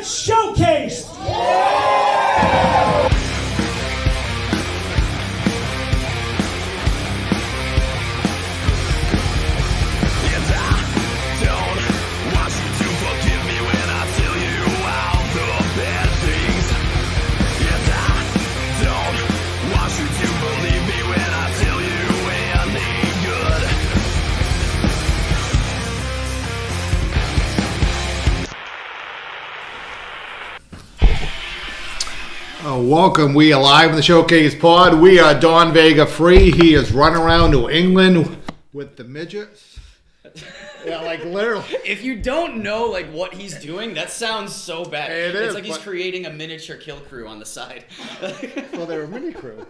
showcased. Welcome. We are live in the Showcase Pod. We are Don Vega free. He is running around New England with the midgets. Yeah, like literally. If you don't know like what he's doing, that sounds so bad. It's like he's creating a miniature kill crew on the side. Well, they're a mini crew.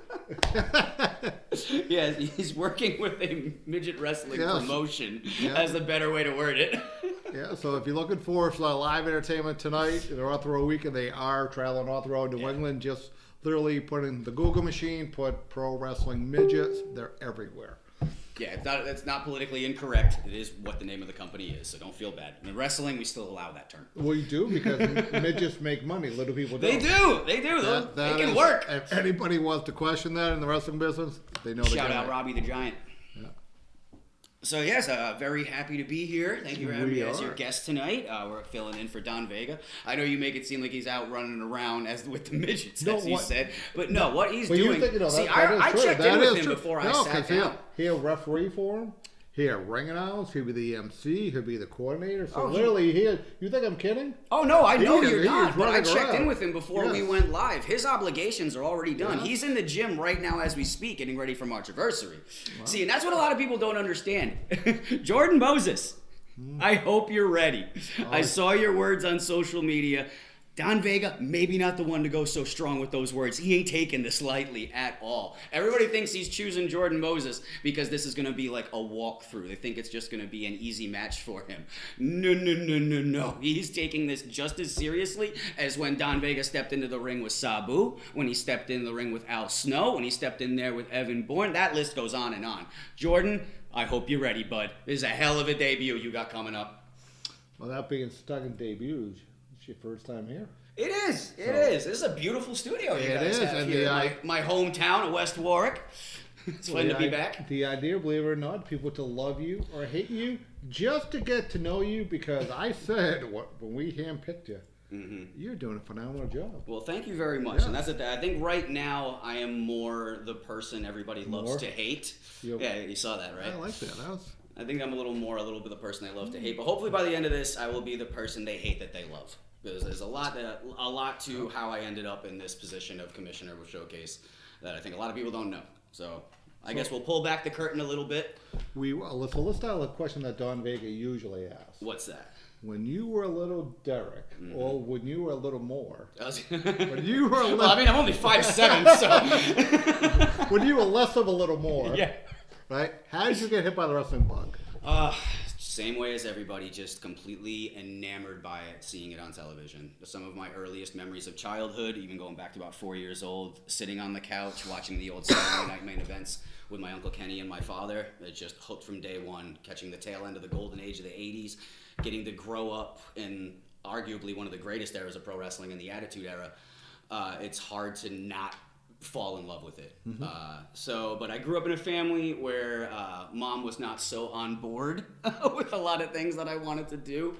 Yeah, he's working with a midget wrestling promotion as the better way to word it. Yeah, so if you're looking for live entertainment tonight, they're all through a week and they are traveling all throughout New England. Just literally put in the Google machine, put pro wrestling midgets. They're everywhere. Yeah, it's not politically incorrect. It is what the name of the company is, so don't feel bad. In wrestling, we still allow that term. We do, because midgets make money. Little people don't. They do. They can work. If anybody wants to question that in the wrestling business, they know. Shout out Robbie the Giant. Yeah. So yes, very happy to be here. Thank you for having me as your guest tonight. We're filling in for Don Vega. I know you make it seem like he's out running around with the midgets, as you said. But no, what he's doing... I checked in with him before I sat down. He'll referee for him. He'll ring announce. He'll be the MC. He'll be the coordinator. So literally, you think I'm kidding? Oh, no, I know you're not. But I checked in with him before we went live. His obligations are already done. Yeah. He's in the gym right now as we speak, getting ready for Marchiversary. Wow. See, and that's what a lot of people don't understand. Jordan Moses, I hope you're ready. I saw your words on social media. Don Vega, maybe not the one to go so strong with those words. He ain't taking this lightly at all. Everybody thinks he's choosing Jordan Moses because this is going to be like a walkthrough. They think it's just going to be an easy match for him. No. He's taking this just as seriously as when Don Vega stepped into the ring with Sabu, when he stepped in the ring with Al Snow, when he stepped in there with Evan Bourne. That list goes on and on. Jordan, I hope you're ready, bud. This is a hell of a debut you got coming up. Well, that being stuck in debuts, it's your first time here. It is. This is a beautiful studio you guys have here. My hometown of West Warwick. It's fun to be back. The idea, believe it or not, people to love you or hate you just to get to know you, because I said when we handpicked you, you're doing a phenomenal job. Well, thank you very much. Yeah. And that's I think right now I am more the person everybody loves to hate. Yeah, you saw that, right? I like that. I think I'm a little bit the person they love to hate. But hopefully by the end of this, I will be the person they hate that they love. Because there's a lot to how I ended up in this position of commissioner with Showcase that I think a lot of people don't know. So I guess we'll pull back the curtain a little bit. Let's start with a question that Don Vega usually asks. What's that? When you were a little Derek, or when you were a little more, when you were well, I mean, I'm only 5'7", so when you were less of a little more, right? How did you get hit by the wrestling bug? Same way as everybody, just completely enamored by it, seeing it on television. Some of my earliest memories of childhood, even going back to about 4 years old, sitting on the couch watching the old Saturday night main events with my Uncle Kenny and my father. It just hooked from day one, catching the tail end of the golden age of the 80s, getting to grow up in arguably one of the greatest eras of pro wrestling in the Attitude Era. It's hard to not fall in love with it. But I grew up in a family where mom was not so on board with a lot of things that I wanted to do.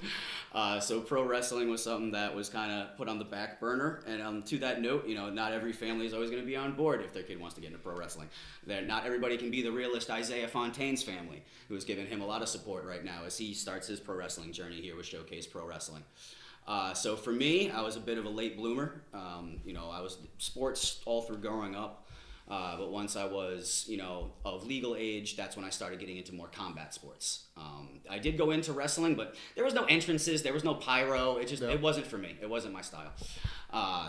So pro wrestling was something that was kind of put on the back burner. And to that note, not every family is always going to be on board if their kid wants to get into pro wrestling. Not everybody can be the realist Isaiah Fontaine's family, who's given him a lot of support right now as he starts his pro wrestling journey here with Showcase Pro Wrestling. So for me, I was a bit of a late bloomer. I was sports all through growing up. But once I was, of legal age, that's when I started getting into more combat sports. I did go into wrestling, but there was no entrances. There was no pyro. It wasn't for me. It wasn't my style.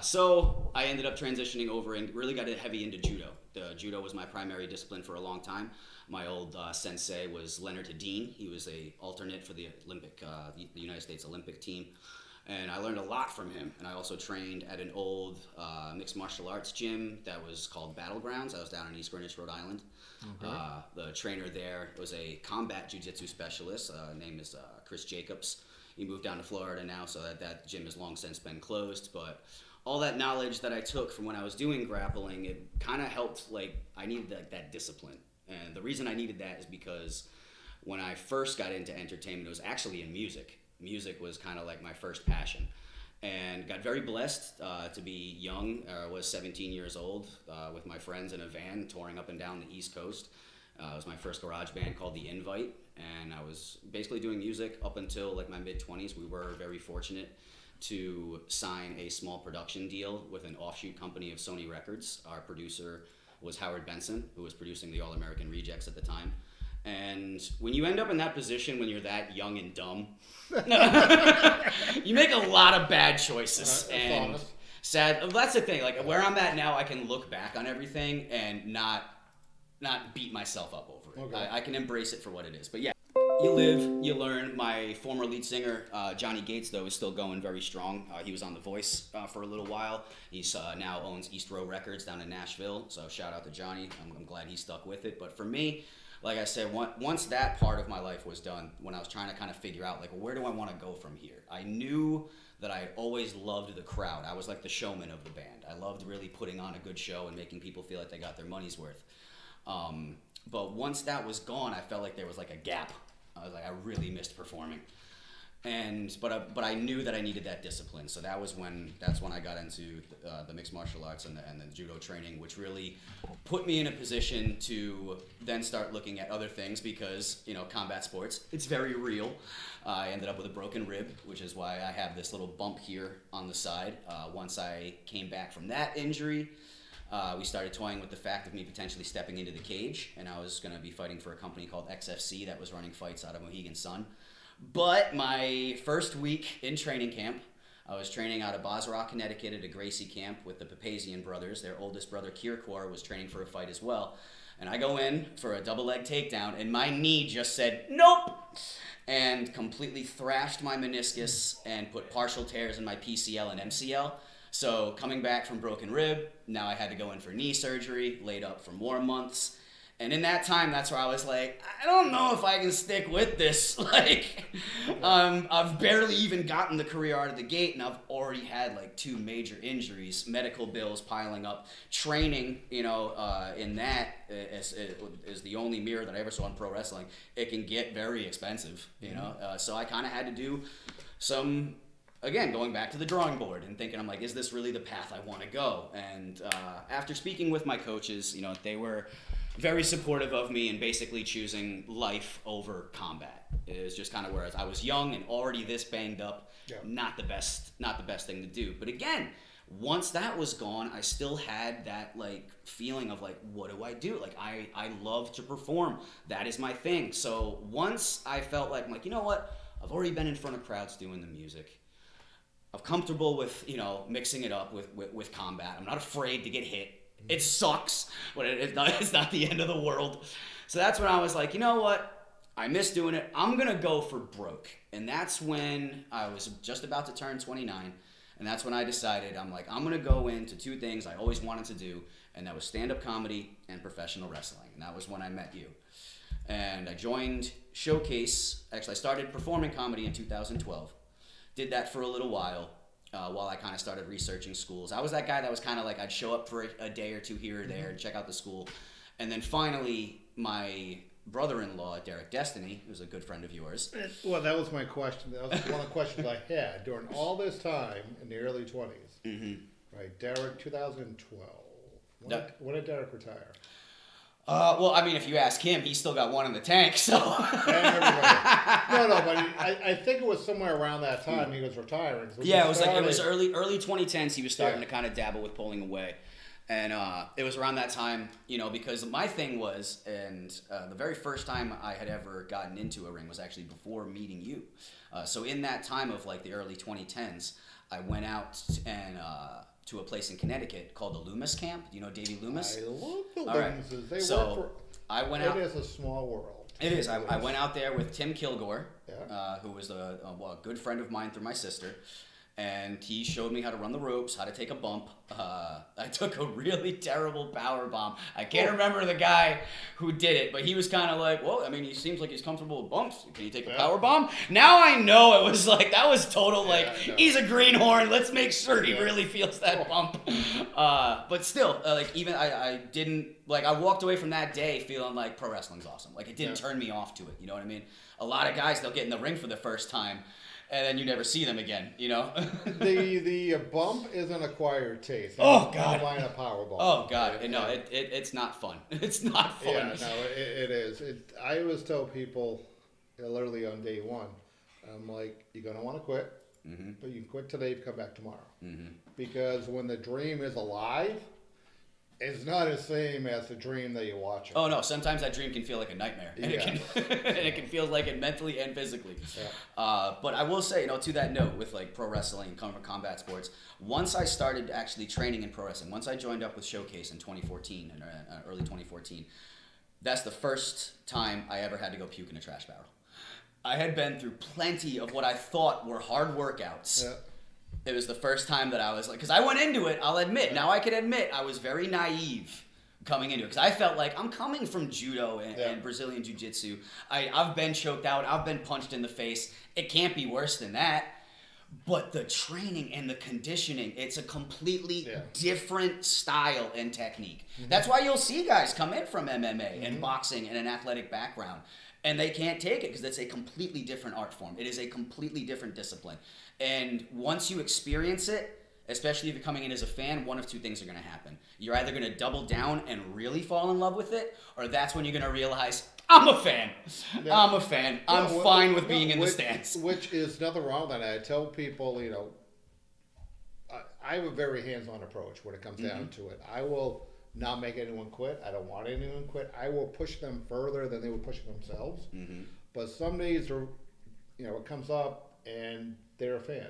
So I ended up transitioning over and really got heavy into judo. Judo was my primary discipline for a long time. My old sensei was Leonard Hedin. He was a alternate for the Olympic, the United States Olympic team. And I learned a lot from him. And I also trained at an old mixed martial arts gym that was called Battlegrounds. I was down in East Greenwich, Rhode Island. Okay. The trainer there was a combat jiu-jitsu specialist. Name is Chris Jacobs. He moved down to Florida now, so that gym has long since been closed. But all that knowledge that I took from when I was doing grappling, it kind of helped. Like, I needed that discipline, and the reason I needed that is because when I first got into entertainment, it was actually in music. Music was kind of like my first passion, and got very blessed to be young. I was 17 years old with my friends in a van touring up and down the East Coast. It was my first garage band called The Invite, and I was basically doing music up until like my mid-20s. We were very fortunate to sign a small production deal with an offshoot company of Sony Records. Our producer was Howard Benson, who was producing the All American Rejects at the time. And when you end up in that position when you're that young and dumb, you make a lot of bad choices. And honest. sad. That's the thing. Like, where I'm at now, I can look back on everything and not beat myself up over it. Okay. I can embrace it for what it is. But yeah, you live, you learn. My former lead singer, Johnny Gates, though, is still going very strong. He was on The Voice for a little while. He's now owns East Row Records down in Nashville. So shout out to Johnny. I'm glad he stuck with it. But for me, like I said, once that part of my life was done, when I was trying to kind of figure out, like, where do I want to go from here? I knew that I always loved the crowd. I was like the showman of the band. I loved really putting on a good show and making people feel like they got their money's worth. But once that was gone, I felt like there was like a gap. I was like, I really missed performing. But I knew that I needed that discipline. So that's when I got into the mixed martial arts and the judo training, which really put me in a position to then start looking at other things because, combat sports, it's very real. I ended up with a broken rib, which is why I have this little bump here on the side. Once I came back from that injury, we started toying with the fact of me potentially stepping into the cage, and I was going to be fighting for a company called XFC that was running fights out of Mohegan Sun. But my first week in training camp, I was training out of Bosrock, Connecticut at a Gracie camp with the Papazian brothers. Their oldest brother, Kirkor, was training for a fight as well. And I go in for a double leg takedown, and my knee just said, nope, and completely thrashed my meniscus and put partial tears in my PCL and MCL. So coming back from broken rib, now I had to go in for knee surgery, laid up for more months. And in that time, that's where I was like, I don't know if I can stick with this. I've barely even gotten the career out of the gate, and I've already had like 2 major injuries, medical bills piling up. Training, in that is the only mirror that I ever saw in pro wrestling. It can get very expensive, So I kind of had to do some, again, going back to the drawing board and thinking, I'm like, is this really the path I want to go? And after speaking with my coaches, they were very supportive of me and basically choosing life over combat. It was just kind of where I was young and already this banged up. Yeah. Not the best thing to do. But again, once that was gone, I still had that like feeling of like, what do I do? Like I love to perform. That is my thing. So once I felt like, I'm like, you know what? I've already been in front of crowds doing the music. I'm comfortable with, mixing it up with combat. I'm not afraid to get hit. It sucks, but it's not the end of the world. So that's when I was like, you know what? I miss doing it. I'm going to go for broke. And that's when I was just about to turn 29. And that's when I decided, I'm like, I'm going to go into 2 things I always wanted to do. And that was stand-up comedy and professional wrestling. And that was when I met you. And I joined Showcase. Actually, I started performing comedy in 2012. Did that for a little while I kind of started researching schools. I was that guy that was kind of like, I'd show up for a day or 2 here or there and check out the school. And then finally, my brother-in-law, Derek Destiny, who's a good friend of yours. Well, that was my question. That was one of the questions I had during all this time in the early 20s. Mm-hmm. Right, Derek, 2012. When did Derek retire? Well, I mean, if you ask him, he's still got one in the tank, so. No, but I think it was somewhere around that time he was retiring. So yeah, it was early 2010s. He was starting to kind of dabble with pulling away, and it was around that time, because my thing was, and the very first time I had ever gotten into a ring was actually before meeting you. So in that time of like the early 2010s, I went out and. To a place in Connecticut called the Loomis Camp. Do you know Davey Loomis? I love the Loomises. They so work for... I went out... It is a small world. It is. I went out there with Tim Kilgore, yeah. who was a good friend of mine through my sister. and he showed me how to run the ropes, how to take a bump. I took a really terrible power bomb. I can't remember the guy who did it, but he was kind of like, well, I mean, he seems like he's comfortable with bumps. Can you take a power bomb? Now I know it was like, that was total, like, he's a greenhorn. Let's make sure he really feels that bump. But still, like, even I didn't, like, I walked away from that day feeling like pro wrestling's awesome. Like, it didn't turn me off to it. You know what I mean? A lot of guys, they'll get in the ring for the first time, and then you never see them again, you know? The bump is an acquired taste. Oh, God. Buying a power bomb. Oh, God. No, it's not fun. It's not fun. Yeah, no, it is. I always tell people, literally on day one, I'm like, you're going to want to quit, but you can quit today if you come back tomorrow. Because when the dream is alive, it's not the same as the dream that you're watching. Oh no! Sometimes that dream can feel like a nightmare, and it can feel like it mentally and physically. Yeah. But I will say, to that note, with like pro wrestling and combat sports, once I started actually training in pro wrestling, once I joined up with Showcase in 2014 and early 2014, that's the first time I ever had to go puke in a trash barrel. I had been through plenty of what I thought were hard workouts. Yeah. It was the first time that I was like, because I went into it, I'll admit, now I can admit, I was very naive coming into it. Because I felt like, I'm coming from judo and Brazilian jiu-jitsu. I've been choked out, I've been punched in the face. It can't be worse than that. But the training and the conditioning, it's a completely different style and technique. That's why you'll see guys come in from MMA and boxing and an athletic background. And they can't take it because it's a completely different art form. It is a completely different discipline. And once you experience it, especially if you're coming in as a fan, one of two things are going to happen. You're either going to double down and really fall in love with it, or that's when you're going to realize, I'm a fan. I'm a fan. I'm fine with being in the stands. Which is nothing wrong with that. I tell people, I have a very hands-on approach when it comes down to it. I will not make anyone quit. I don't want anyone to quit. I will push them further than they would push themselves. But some days, it comes up and they're a fan.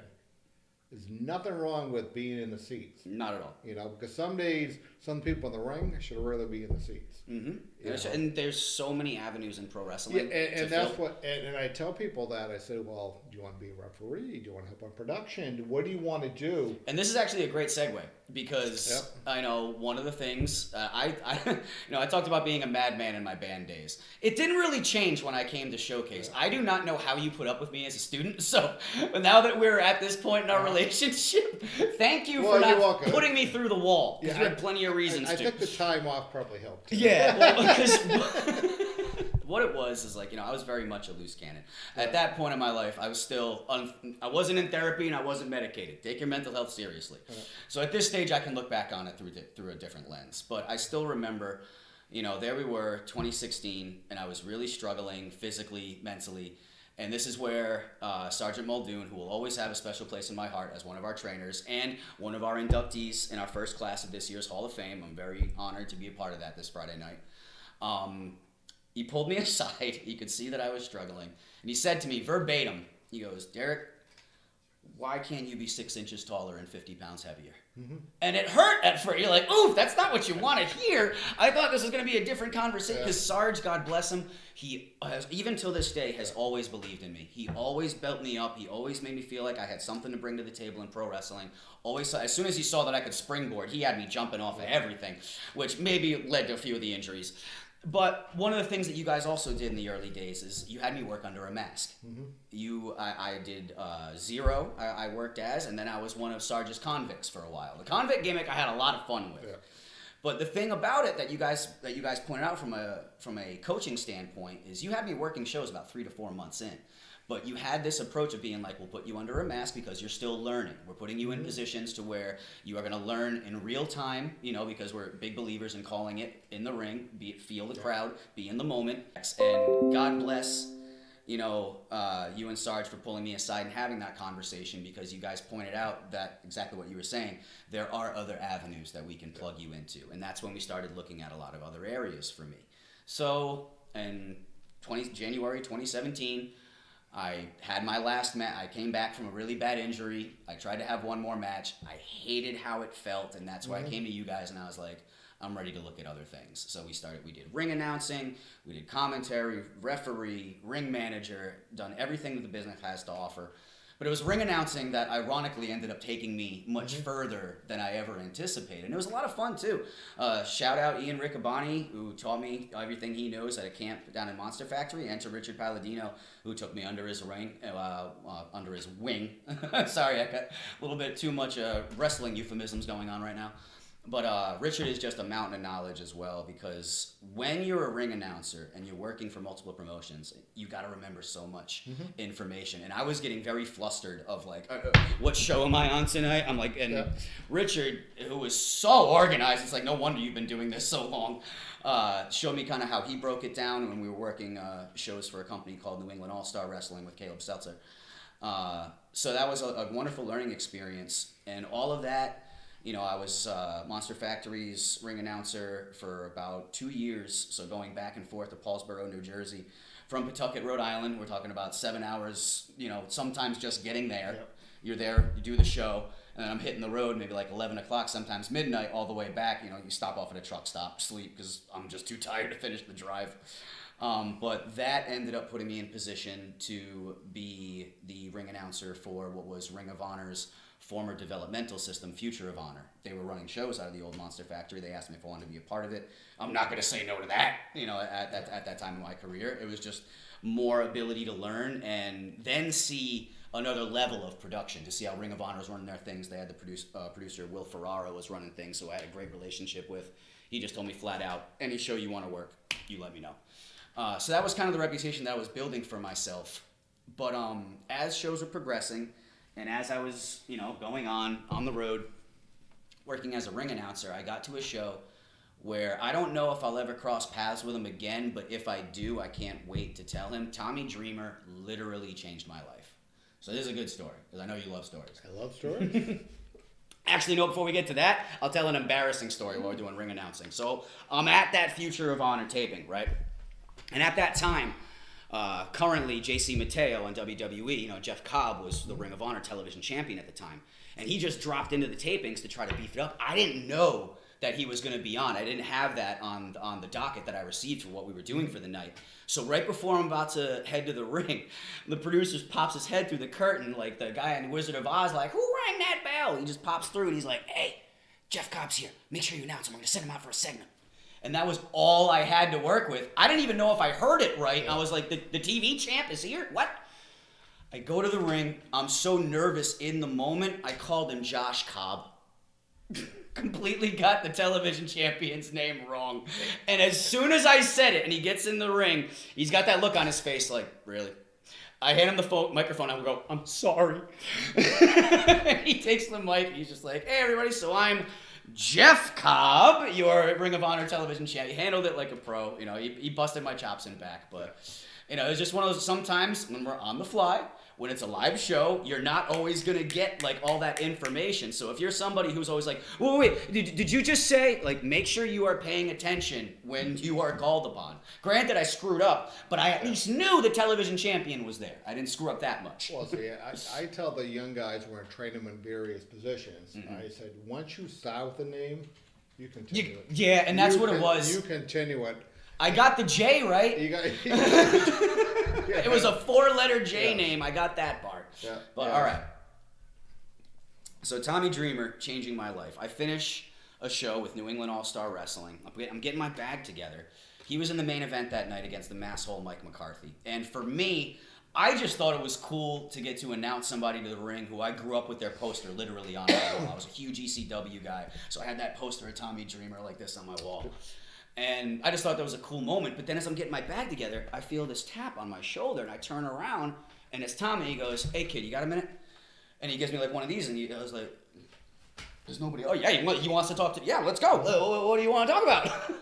There's nothing wrong with being in the seats. Not at all. Because some days, some people in the ring should rather be in the seats. And there's so many avenues in pro wrestling. Yeah, and that's what. And I tell people that. I say, well, do you want to be a referee? Do you want to help on production? What do you want to do? And this is actually a great segue because I know one of the things I talked about being a madman in my band days. It didn't really change when I came to Showcase. I do not know how you put up with me as a student. So now that we're at this point in our relationship, thank you for not putting me through the wall. Because you had plenty of reasons I think the time off probably helped. Yeah, well, because what it was is like, I was very much a loose cannon. At that point in my life, I was still, I wasn't in therapy and I wasn't medicated. Take your mental health seriously. So at this stage, I can look back on it through a different lens. But I still remember, there we were, 2016, and I was really struggling physically, mentally. And this is where Sergeant Muldoon, who will always have a special place in my heart as one of our trainers and one of our inductees in our first class of this year's Hall of Fame. I'm very honored to be a part of that this Friday night. He pulled me aside. He could see that I was struggling. And he said to me verbatim, he goes, Derek, why can't you be 6 inches taller and 50 pounds heavier? And it hurt at first. You're like, oof, that's not what you want to hear. I thought this was going to be a different conversation. Because Sarge, God bless him, he has, even till this day, has always believed in me. He always built me up. He always made me feel like I had something to bring to the table in pro wrestling. Always, as soon as he saw that I could springboard, he had me jumping off of everything, which maybe led to a few of the injuries. But one of the things that you guys also did in the early days is you had me work under a mask. I did Zero, I worked as, and then I was one of Sarge's convicts for a while. The convict gimmick I had a lot of fun with. But the thing about it that you guys pointed out from a coaching standpoint is you had me working shows about 3 to 4 months in. But you had this approach of being like, we'll put you under a mask because you're still learning. We're putting you in positions to where you are going to learn in real time, because we're big believers in calling it in the ring, feel the crowd, be in the moment. And God bless, you and Sarge for pulling me aside and having that conversation because you guys pointed out that exactly what you were saying. There are other avenues that we can plug you into. And that's when we started looking at a lot of other areas for me. So in January 2017, I had my last match. I came back from a really bad injury. I tried to have one more match. I hated how it felt, and that's why I came to you guys, and I was like, I'm ready to look at other things. So we did ring announcing, we did commentary, referee, ring manager, done everything that the business has to offer. But it was ring announcing that ironically ended up taking me much further than I ever anticipated. And it was a lot of fun too. Shout out Ian Riccaboni, who taught me everything he knows at a camp down in Monster Factory, and to Richard Palladino, who took me under his wing. Sorry, I got a little bit too much wrestling euphemisms going on right now. But Richard is just a mountain of knowledge as well, because when you're a ring announcer and you're working for multiple promotions, you got to remember so much information. And I was getting very flustered of like, what show am I on tonight? I'm like, and Richard, who was so organized, it's like, no wonder you've been doing this so long, showed me kind of how he broke it down when we were working shows for a company called New England All-Star Wrestling with Caleb Stelzer. So that was a wonderful learning experience. And all of that, you know, I was Monster Factory's ring announcer for about 2 years, so going back and forth to Paulsboro, New Jersey. From Pawtucket, Rhode Island, we're talking about 7 hours, you know, sometimes just getting there. Yep. You're there, you do the show, and then I'm hitting the road maybe like 11 o'clock, sometimes midnight, all the way back. You know, you stop off at a truck stop, sleep, because I'm just too tired to finish the drive. But that ended up putting me in position to be the ring announcer for what was Ring of Honor's former developmental system, Future of Honor. They were running shows out of the old Monster Factory. They asked me if I wanted to be a part of it. I'm not going to say no to that, you know, at that time in my career. It was just more ability to learn and then see another level of production, to see how Ring of Honor was running their things. They had the producer, Will Ferraro, was running things, who I had a great relationship with. He just told me flat out, any show you want to work, you let me know. So that was kind of the reputation that I was building for myself. But as shows were progressing, and as I was, you know, going on the road, working as a ring announcer, I got to a show where I don't know if I'll ever cross paths with him again, but if I do, I can't wait to tell him. Tommy Dreamer literally changed my life. So this is a good story, because I know you love stories. I love stories. Actually, no, before we get to that, I'll tell an embarrassing story while we're doing ring announcing. So I'm at that Future of Honor taping, right? And at that time, currently JC Mateo on WWE, you know, Jeff Cobb was the Ring of Honor television champion at the time. And he just dropped into the tapings to try to beef it up. I didn't know that he was going to be on. I didn't have that on the docket that I received for what we were doing for the night. So right before I'm about to head to the ring, the producer pops his head through the curtain, like the guy in Wizard of Oz, like, who rang that bell? He just pops through and he's like, hey, Jeff Cobb's here. Make sure you announce him. I'm going to send him out for a segment. And that was all I had to work with. I didn't even know if I heard it right. Yeah. I was like, the TV champ is here? What? I go to the ring. I'm so nervous in the moment, I called him Josh Cobb. Completely got the television champion's name wrong. And as soon as I said it and he gets in the ring, he's got that look on his face like, really? I hand him the microphone. I go, I'm sorry. He takes the mic. He's just like, hey, everybody. So I'm Jeff Cobb, your Ring of Honor television champ. He handled it like a pro. You know, he busted my chops in back. But, you know, it's just one of those, sometimes when we're on the fly, when it's a live show, you're not always going to get, like, all that information. So if you're somebody who's always like, wait, did you just say, like, make sure you are paying attention when you are called upon. Granted, I screwed up, but I at least knew the television champion was there. I didn't screw up that much. Well, see, I tell the young guys when I train them in various positions, I said, once you start with the name, you continue it. Yeah, and that's what it was. You continue it. I got the J right. You got It was a 4-letter J name. I got that part. Yeah. But all right. So Tommy Dreamer changing my life. I finish a show with New England All-Star Wrestling. I'm getting my bag together. He was in the main event that night against the masshole Mike McCarthy. And for me, I just thought it was cool to get to announce somebody to the ring who I grew up with their poster literally on my wall. I was a huge ECW guy, so I had that poster of Tommy Dreamer like this on my wall. And I just thought that was a cool moment. But then as I'm getting my bag together, I feel this tap on my shoulder, and I turn around, and it's Tommy. He goes, hey, kid, you got a minute? And he gives me, like, one of these, and I was like, there's nobody. Oh, yeah, he wants to talk to me. Yeah, let's go. What do you want to talk about?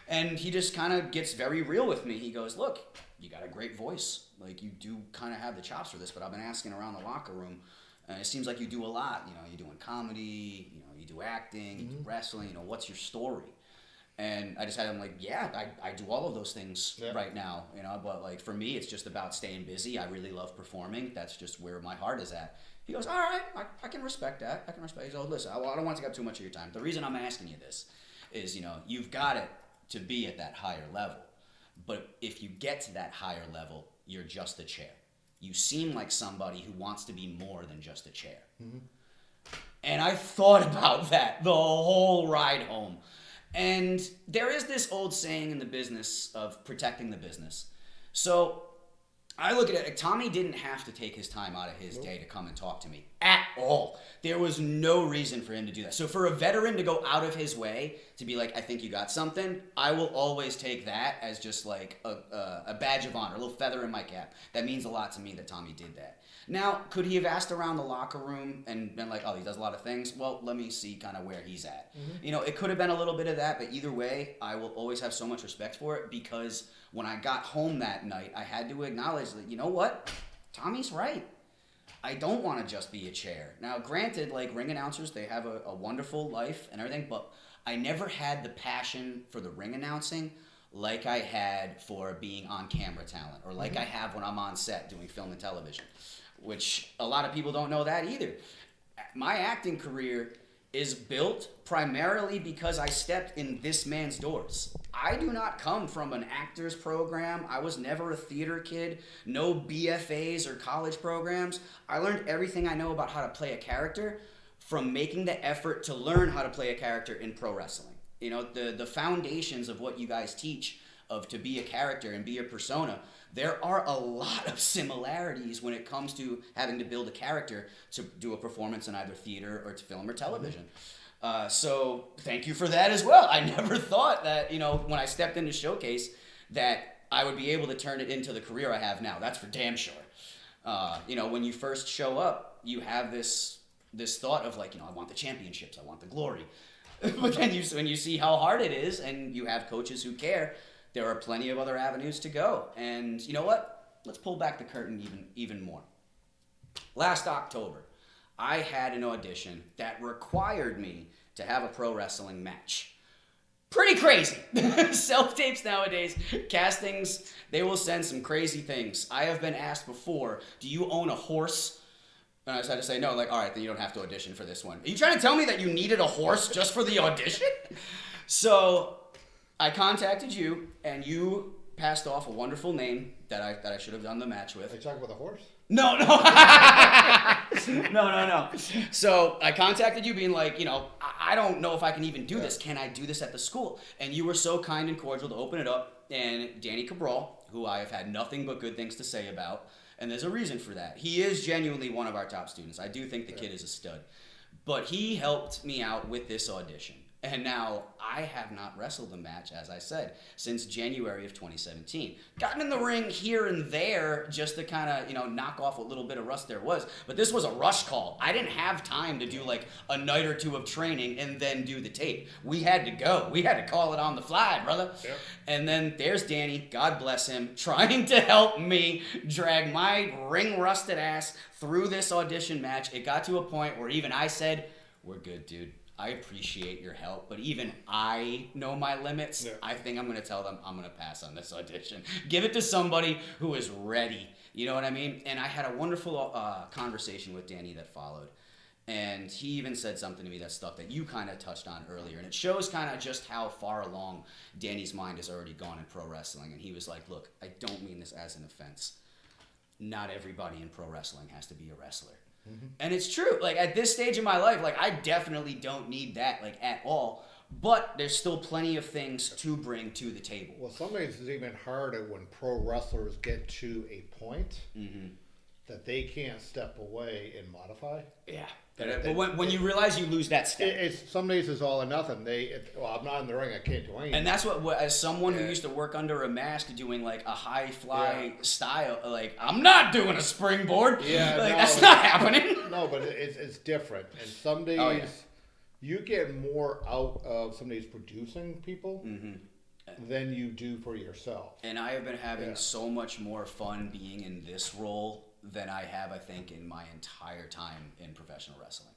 And he just kind of gets very real with me. He goes, look, you got a great voice. Like, you do kind of have the chops for this, but I've been asking around the locker room, and it seems like you do a lot. You know, you're doing comedy, you know, you do acting, you do wrestling. You know, what's your story? And I just had him like, yeah, I do all of those things right now, you know, but like for me, it's just about staying busy. I really love performing. That's just where my heart is at. He goes, all right, I can respect that. I can respect it. He goes, listen, I don't want to take up too much of your time. The reason I'm asking you this is, you know, you've got it to be at that higher level. But if you get to that higher level, you're just a chair. you seem like somebody who wants to be more than just a chair. And I thought about that the whole ride home. And there is this old saying in the business of protecting the business. So I look at it, like, Tommy didn't have to take his time out of his day to come and talk to me at all. There was no reason for him to do that. So for a veteran to go out of his way to be like, I think you got something, I will always take that as just like a badge of honor, a little feather in my cap. That means a lot to me that Tommy did that. Now, could he have asked around the locker room and been like, oh, he does a lot of things? Well, let me see kind of where he's at. You know, it could have been a little bit of that, but either way, I will always have so much respect for it, because when I got home that night, I had to acknowledge that, you know what? Tommy's right. I don't want to just be a chair. Now, granted, like, ring announcers, they have a wonderful life and everything, but I never had the passion for the ring announcing like I had for being on camera talent, or like I have when I'm on set doing film and television, which a lot of people don't know that either. My acting career is built primarily because I stepped in this man's doors. I do not come from an actor's program. I was never a theater kid, no BFAs or college programs. I learned everything I know about how to play a character from making the effort to learn how to play a character in pro wrestling. You know, the foundations of what you guys teach of to be a character and be a persona, there are a lot of similarities when it comes to having to build a character to do a performance in either theater or to film or television. So thank you for that as well. I never thought that, you know, when I stepped into Showcase, that I would be able to turn it into the career I have now. That's for damn sure. You know, when you first show up, you have this thought of like, you know, I want the championships, I want the glory. But then when you see how hard it is and you have coaches who care, there are plenty of other avenues to go. And you know what? Let's pull back the curtain even more. Last October, I had an audition that required me to have a pro wrestling match. Pretty crazy. Self-tapes nowadays, castings, they will send some crazy things. I have been asked before, do you own a horse? And I just had to say, no, like, all right, then you don't have to audition for this one. Are you trying to tell me that you needed a horse just for the audition? So I contacted you, and you passed off a wonderful name that I should have done the match with. Are you talking about the horse? No. No. So I contacted you being like, you know, I don't know if I can even do this. Can I do this at the school? And you were so kind and cordial to open it up. And Danny Cabral, who I have had nothing but good things to say about, and there's a reason for that. He is genuinely one of our top students. I do think the kid is a stud. But he helped me out with this audition. And now I have not wrestled a match, as I said, since January of 2017. Gotten in the ring here and there just to kind of, you know, knock off what little bit of rust there was. But this was a rush call. I didn't have time to do like a night or two of training and then do the tape. We had to go. We had to call it on the fly, brother. Yep. And then there's Danny, God bless him, trying to help me drag my ring-rusted ass through this audition match. It got to a point where even I said, we're good, dude. I appreciate your help, but even I know my limits. Yeah. I think I'm going to tell them I'm going to pass on this audition. Give it to somebody who is ready. You know what I mean? And I had a wonderful conversation with Danny that followed. And he even said something to me that stuck that you kind of touched on earlier. And it shows kind of just how far along Danny's mind has already gone in pro wrestling. And he was like, look, I don't mean this as an offense. Not everybody in pro wrestling has to be a wrestler. And it's true. Like, at this stage in my life, like, I definitely don't need that, like, at all. But there's still plenty of things to bring to the table. Well, sometimes it's even harder when pro wrestlers get to a point that they can't step away and modify. Yeah. But when you realize you lose that step. Some days it's all or nothing. I'm not in the ring, I can't do anything. And that's what as someone who used to work under a mask doing like a high fly style, like, I'm not doing a springboard. Yeah, like, that's not happening. No, but it's different. And some days you get more out of some days producing people than you do for yourself. And I have been having so much more fun being in this role than I have, I think, in my entire time in professional wrestling.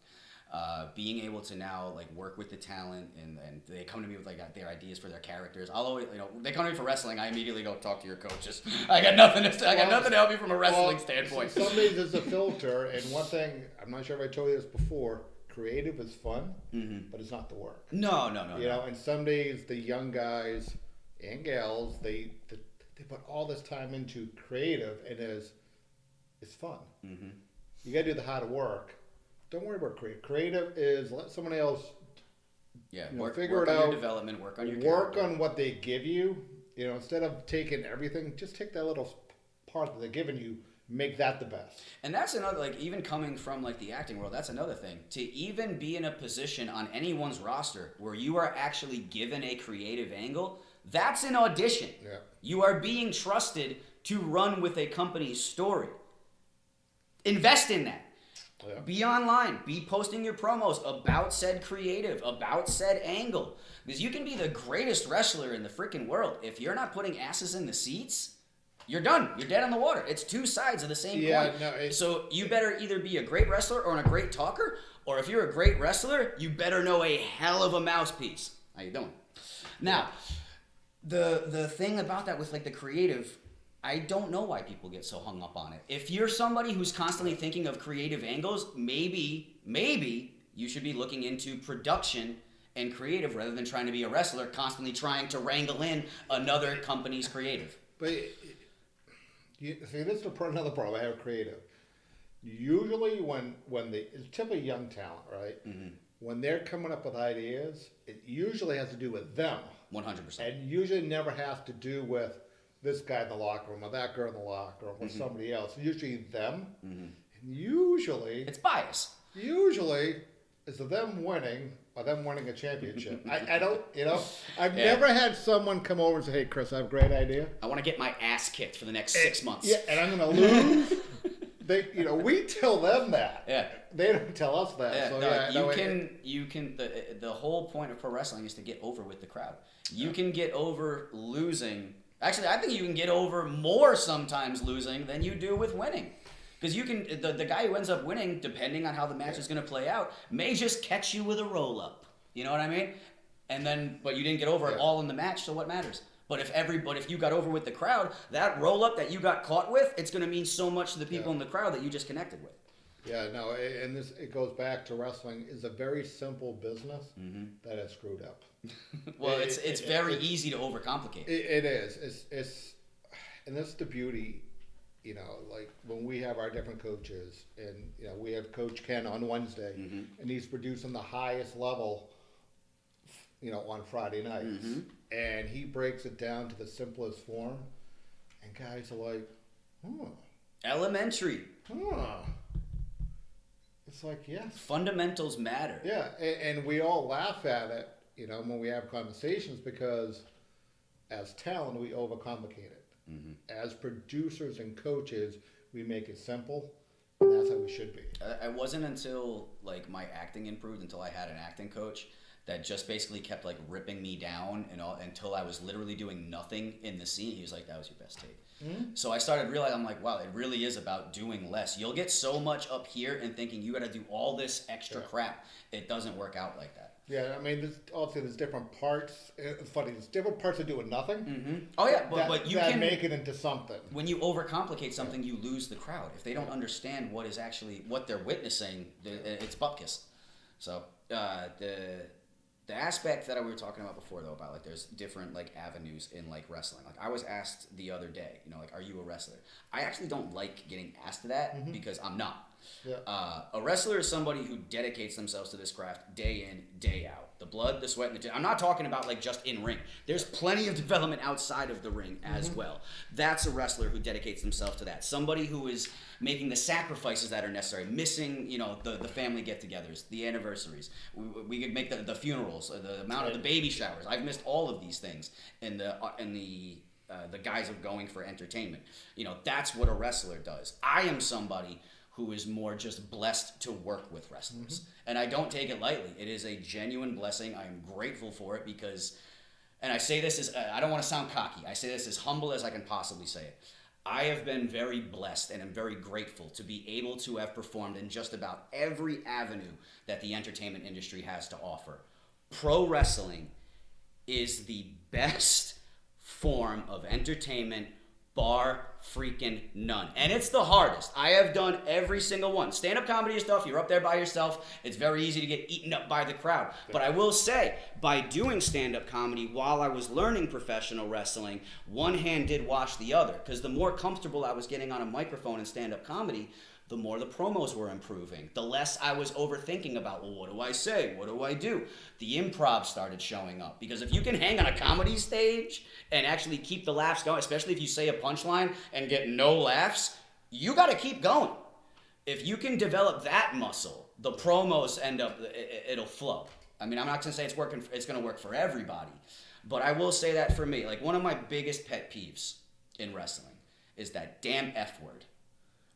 Being able to now like work with the talent and they come to me with like their ideas for their characters. I'll always, you know, they come to me for wrestling. I immediately go talk to your coaches. I got nothing to help you from a wrestling standpoint. Some days it's a filter, and one thing I'm not sure if I told you this before. Creative is fun, but it's not the work. No. You know, and some days the young guys and gals they put all this time into creative, and as is fun. Mm-hmm. You got to do the hard work. Don't worry about creative. Creative is let somebody else Yeah, figure work it on out. your development, work on your Work character. on what they give you. Instead of taking everything, just take that little part that they're giving you. Make that the best. And that's another, like, even coming from, like, the acting world, that's another thing. To even be in a position on anyone's roster where you are actually given a creative angle, that's an audition. Yeah. You are being trusted to run with a company's story. Invest in that. Yeah. Be online. Be posting your promos about said creative, about said angle. Because you can be the greatest wrestler in the freaking world. If you're not putting asses in the seats, you're done. You're dead on the water. It's two sides of the same coin. No, So you better either be a great wrestler or a great talker, or if you're a great wrestler, you better know a hell of a mouthpiece. How you doing? Now, the thing about that with, like, the creative, I don't know why people get so hung up on it. If you're somebody who's constantly thinking of creative angles, maybe you should be looking into production and creative rather than trying to be a wrestler, constantly trying to wrangle in another company's creative. But see, this is another problem I have with creative. Usually when it's typically young talent, right? Mm-hmm. When they're coming up with ideas, it usually has to do with them. 100%. And usually never has to do with this guy in the locker room or that girl in the locker room or somebody else. Usually them. Mm-hmm. And usually It's bias. it's them winning or them winning a championship. I don't, I've Yeah. never had someone come over and say, hey, Chris, I have a great idea. I want to get my ass kicked for the next 6 months. Yeah, and I'm going to lose. We tell them that. Yeah. They don't tell us that. Yeah, So, no, yeah, you can. The whole point of pro wrestling is to get over with the crowd. You can get over losing. Actually, I think you can get over more sometimes losing than you do with winning. Because you can, the guy who ends up winning, depending on how the match is going to play out, may just catch you with a roll up. You know what I mean? And then, but you didn't get over it all in the match, so what matters? But if you got over with the crowd, that roll up that you got caught with, it's going to mean so much to the people in the crowd that you just connected with. Yeah, no, and it goes back to wrestling is a very simple business that is screwed up. Well, it's very easy to overcomplicate. It is. And that's the beauty, like when we have our different coaches, and we have Coach Ken on Wednesday, and he's producing the highest level, on Friday nights, and he breaks it down to the simplest form, and guys are like, Elementary. It's like, yes. Fundamentals matter. Yeah, and we all laugh at it, when we have conversations because as talent, we overcomplicate it. As producers and coaches, we make it simple, and that's how we should be. It wasn't until, like, my acting improved, until I had an acting coach that just basically kept, like, ripping me down until I was literally doing nothing in the scene. He was like, that was your best take. So I started realizing, I'm like, wow, it really is about doing less. You'll get so much up here and thinking you got to do all this extra crap. It doesn't work out like that. Yeah, I mean, there's different parts. It's funny, there's different parts of doing nothing. Oh yeah, but you that can make it into something. When you overcomplicate something, you lose the crowd. If they don't understand what they're witnessing, it's bupkis. So the aspect that we were talking about before, though, about, like, there's different, like, avenues in, like, wrestling. Like, I was asked the other day, like, are you a wrestler? I actually don't like getting asked that because I'm not. Yeah. A wrestler is somebody who dedicates themselves to this craft day in, day out. The blood, the sweat, and the tears. I'm not talking about, like, just in ring. There's plenty of development outside of the ring as well. That's a wrestler who dedicates themselves to that. Somebody who is making the sacrifices that are necessary, missing, the family get-togethers, the anniversaries. We could make the funerals, the amount of the baby showers. I've missed all of these things in the guise of going for entertainment. That's what a wrestler does. I am somebody who is more just blessed to work with wrestlers. And I don't take it lightly. It is a genuine blessing. I am grateful for it because, and I say this as, I don't want to sound cocky, I say this as humble as I can possibly say it. I have been very blessed and am very grateful to be able to have performed in just about every avenue that the entertainment industry has to offer. Pro wrestling is the best form of entertainment Bar freaking none. And it's the hardest. I have done every single one. Stand-up comedy is tough. You're up there by yourself. It's very easy to get eaten up by the crowd. But I will say, by doing stand-up comedy while I was learning professional wrestling, one hand did wash the other. Because the more comfortable I was getting on a microphone in stand-up comedy, the more the promos were improving. The less I was overthinking about, well, what do I say? What do I do? The improv started showing up. Because if you can hang on a comedy stage and actually keep the laughs going, especially if you say a punchline and get no laughs, you got to keep going. If you can develop that muscle, the promos it'll flow. I mean, I'm not going to say it's going to work for everybody. But I will say that for me, like one of my biggest pet peeves in wrestling is that damn F word.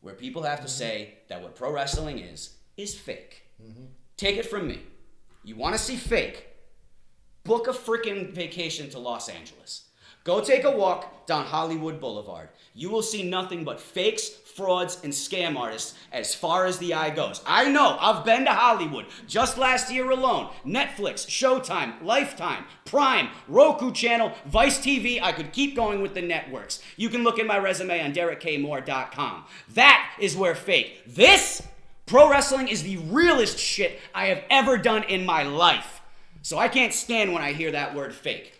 Where people have to say that what pro wrestling is fake. Take it from me. You want to see fake? Book a freaking vacation to Los Angeles. Go take a walk down Hollywood Boulevard. You will see nothing but fakes, frauds, and scam artists as far as the eye goes. I know, I've been to Hollywood. Just last year alone, Netflix, Showtime, Lifetime, Prime, Roku Channel, Vice TV, I could keep going with the networks. You can look at my resume on DerekKMoore.com. That is where fake. This, pro wrestling, is the realest shit I have ever done in my life. So I can't stand when I hear that word fake.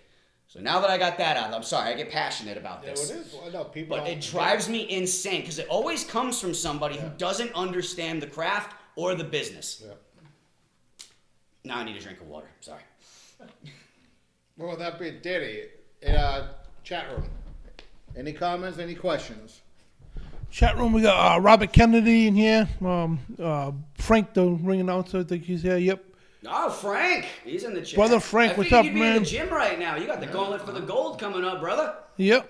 So now that I got that out, I'm sorry, I get passionate about this. Yeah, it is. Well, no, people but it drives me insane because it always comes from somebody who doesn't understand the craft or the business. Yeah. Now I need a drink of water. Sorry. Well, that be Danny in chat room. Any comments? Any questions? Chat room, we got Robert Kennedy in here. Frank, the ring announcer, I think he's here. Yep. Oh, Frank. He's in the chat. Brother Frank, what's up, you'd be man? in the gym right now. You got the gauntlet for the gold coming up, brother. Yep.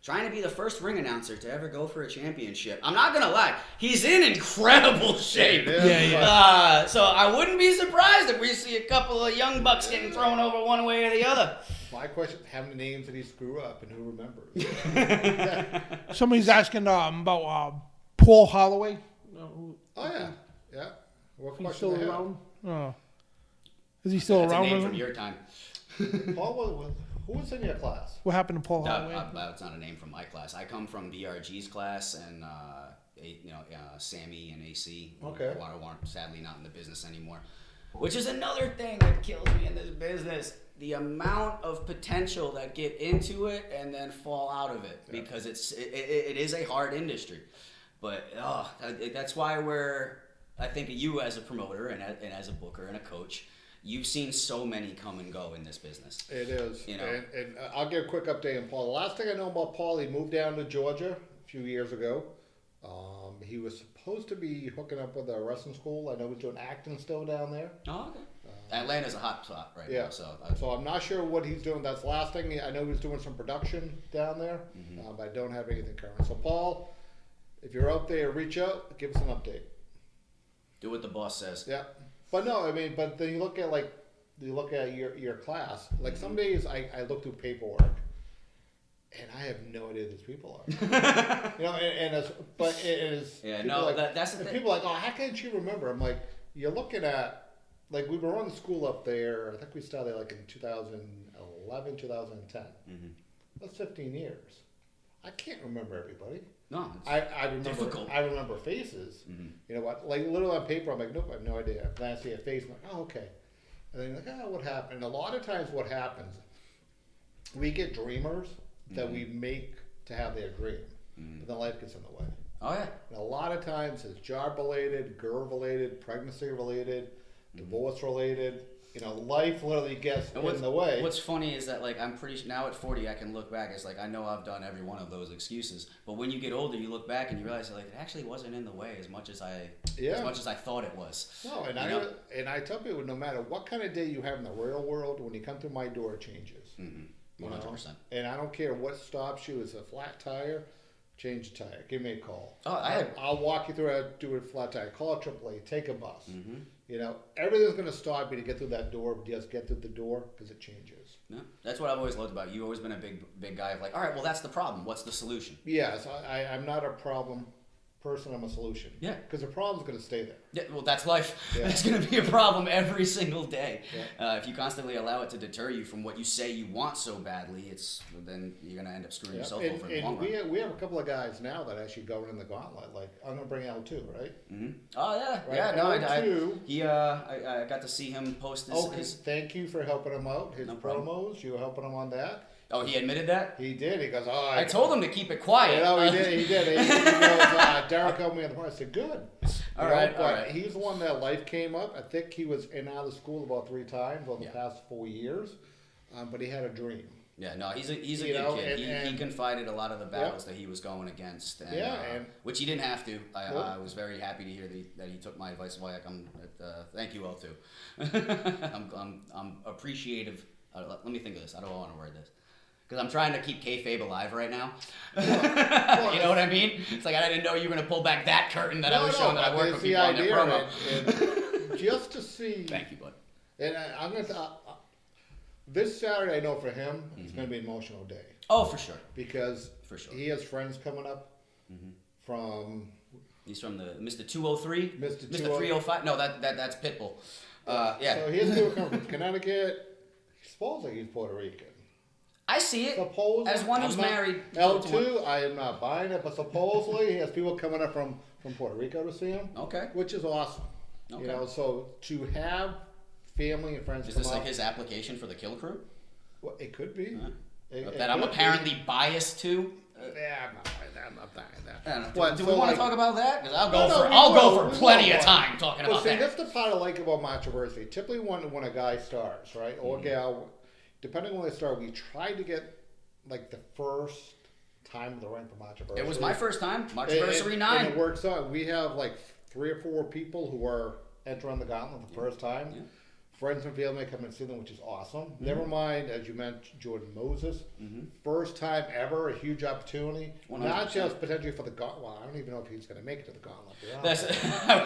Trying to be the first ring announcer to ever go for a championship. I'm not going to lie. He's in incredible shape. Yeah. So I wouldn't be surprised if we see a couple of young bucks getting thrown over one way or the other. My question, how many names did he screw up and who remembers? Somebody's asking about Paul Holloway. Oh, yeah. Yeah. What He's question still around? Oh. Is he still That's around? a name from your time. Paul, who was in your class? What happened to Paul Holloway? That's not a name from my class. I come from BRG's class and Sammy and AC. Okay. Who are sadly not in the business anymore. Which is another thing that kills me in this business. The amount of potential that get into it and then fall out of it because it is a hard industry. But that's why I think you as a promoter and as a booker and a coach, you've seen so many come and go in this business. It is. You know? And I'll give a quick update on Paul. The last thing I know about Paul, he moved down to Georgia a few years ago. He was supposed to be hooking up with a wrestling school. I know he's doing acting still down there. Oh, okay. Atlanta's a hot spot right now. So I'm not sure what he's doing. That's the last thing. I know he's doing some production down there, but I don't have anything current. So Paul, if you're out there, reach out, give us an update. Do what the boss says. Yeah. But no, I mean, but then you look at your class. Like some days I look through paperwork, and I have no idea who these people are. It is. Yeah, people no, like, that's the thing. People are like, oh, how can't you remember? I'm like, you're looking at, like we were running school up there. I think we started like in 2011, 2010. Mm-hmm. That's 15 years. I can't remember everybody. No, I remember. difficult. I remember faces. Mm-hmm. You know what? Like literally on paper, I'm like, nope, I have no idea. Then I see a face, I'm like, oh, okay. And then you're like, oh, what happened? And a lot of times, what happens, we get dreamers that we make to have their dream, but then life gets in the way. Oh yeah. And a lot of times, it's job related, girl related, pregnancy related, divorce related. You know, life literally gets in the way. What's funny is that, like, I'm pretty now at 40, I can look back. It's like I know I've done every one of those excuses. But when you get older, you look back and you realize, like, it actually wasn't in the way as much as I thought it was. No, and I tell people, no matter what kind of day you have in the real world, when you come through my door, it changes. 100%. And I don't care what stops you. It's a flat tire. Change the tire. Give me a call. Oh, I'll walk you through how to do a flat tire. Call a AAA. Take a bus. You know, everything's going to stop you to get through that door. Just get through the door because it changes. Yeah, that's what I've always loved about you. You've always been a big guy of like, all right, well, that's the problem. What's the solution? Yes, I'm not a problem person, I'm a solution. Yeah. Because the problem's going to stay there. Yeah, well, that's life. Yeah. That's going to be a problem every single day. Yeah. If you constantly allow it to deter you from what you say you want so badly, then you're going to end up screwing yourself over in the long run. We have a couple of guys now that actually go in the gauntlet. Like, I'm going to bring L2, right? Mm-hmm. Oh, yeah. Right? Yeah, no, L2, I got to see him post his... Thank you for helping him out. His No problem. promos, you were helping him on that. Oh, he admitted that? He did. He goes, oh, I told him to keep it quiet. You know, he did. He goes, Derek helped me on the phone. I said, good. All right. He's the one that life came up. I think he was in and out of school about 3 times over the past 4 years. But he had a dream. Yeah, no, he's a good kid. He confided a lot of the battles that he was going against, which he didn't have to. I was very happy to hear that he took my advice. Like, thank you, L2. I'm appreciative. Let me think of this. I don't want to word this. Because I'm trying to keep kayfabe alive right now. You know what I mean? It's like I didn't know you were going to pull back that curtain that I was showing that I work with people on their promo. And just to see. Thank you, bud. And I'm going to. This Saturday, I know for him, it's going to be an emotional day. Oh, for sure. Because he has friends coming up from. He's from the Mr. 203, Mr. 305. No, that's Pitbull. Yeah. So he has people coming from Connecticut. Supposedly he's Puerto Rican. I see it. As one who's married. L2, I am not buying it, but supposedly he has people coming up from Puerto Rico to see him. Okay. Which is awesome. Okay. You know, so to have family and friends. Is this like his application for the Kill Crew? Well, it could be. That I'm apparently biased to. Yeah, I'm not buying that. Do we want to talk about that? Because I'll go for plenty of time talking about that. That's the part I like about Marchiversary. Typically, when a guy starts, right, or gal, depending on when they start, we try to get like the first time of the rank for Marchiversary. It was my first time, Marchiversary 9. And it works out. We have like 3 or 4 people who are entering the gauntlet the first time. Yeah. Friends and family come and see them, which is awesome. Never mind, as you mentioned, Jordan Moses. First time ever, a huge opportunity. 100%. Not just potentially for the gauntlet. Well, I don't even know if he's going to make it to the gauntlet.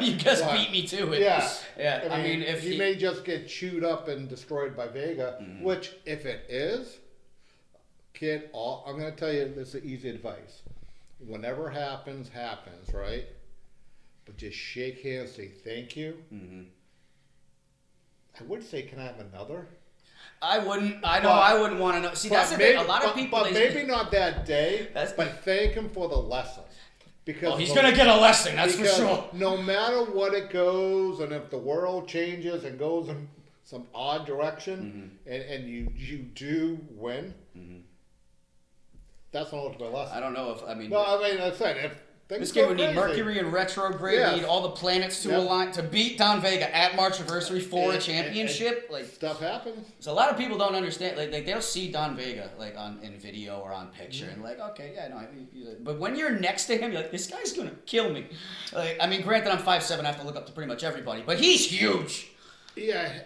You just beat me to it. Yeah. I mean if he may just get chewed up and destroyed by Vega, which, if it is, kid, I'm going to tell you, this is easy advice. Whenever happens, right? But just shake hands, say thank you. I would say, can I have another? I wouldn't. I wouldn't want to know. See, that's the thing. A lot of people. But maybe not that day. But thank him for the lesson. Because he's going to get a lesson, that's for sure. No matter what it goes, and if the world changes and goes in some odd direction, and you do win, that's an ultimate lesson. I don't know if, I said, if this kid would need Mercury in retrograde, need all the planets to align to beat Don Vega at Marchiversary for a championship. Stuff happens. So a lot of people don't understand. Like they'll see Don Vega in video or on picture, and okay, yeah, no. But when you're next to him, you're like, this guy's gonna kill me. Granted, I'm 5'7", I have to look up to pretty much everybody, but he's huge. Yeah.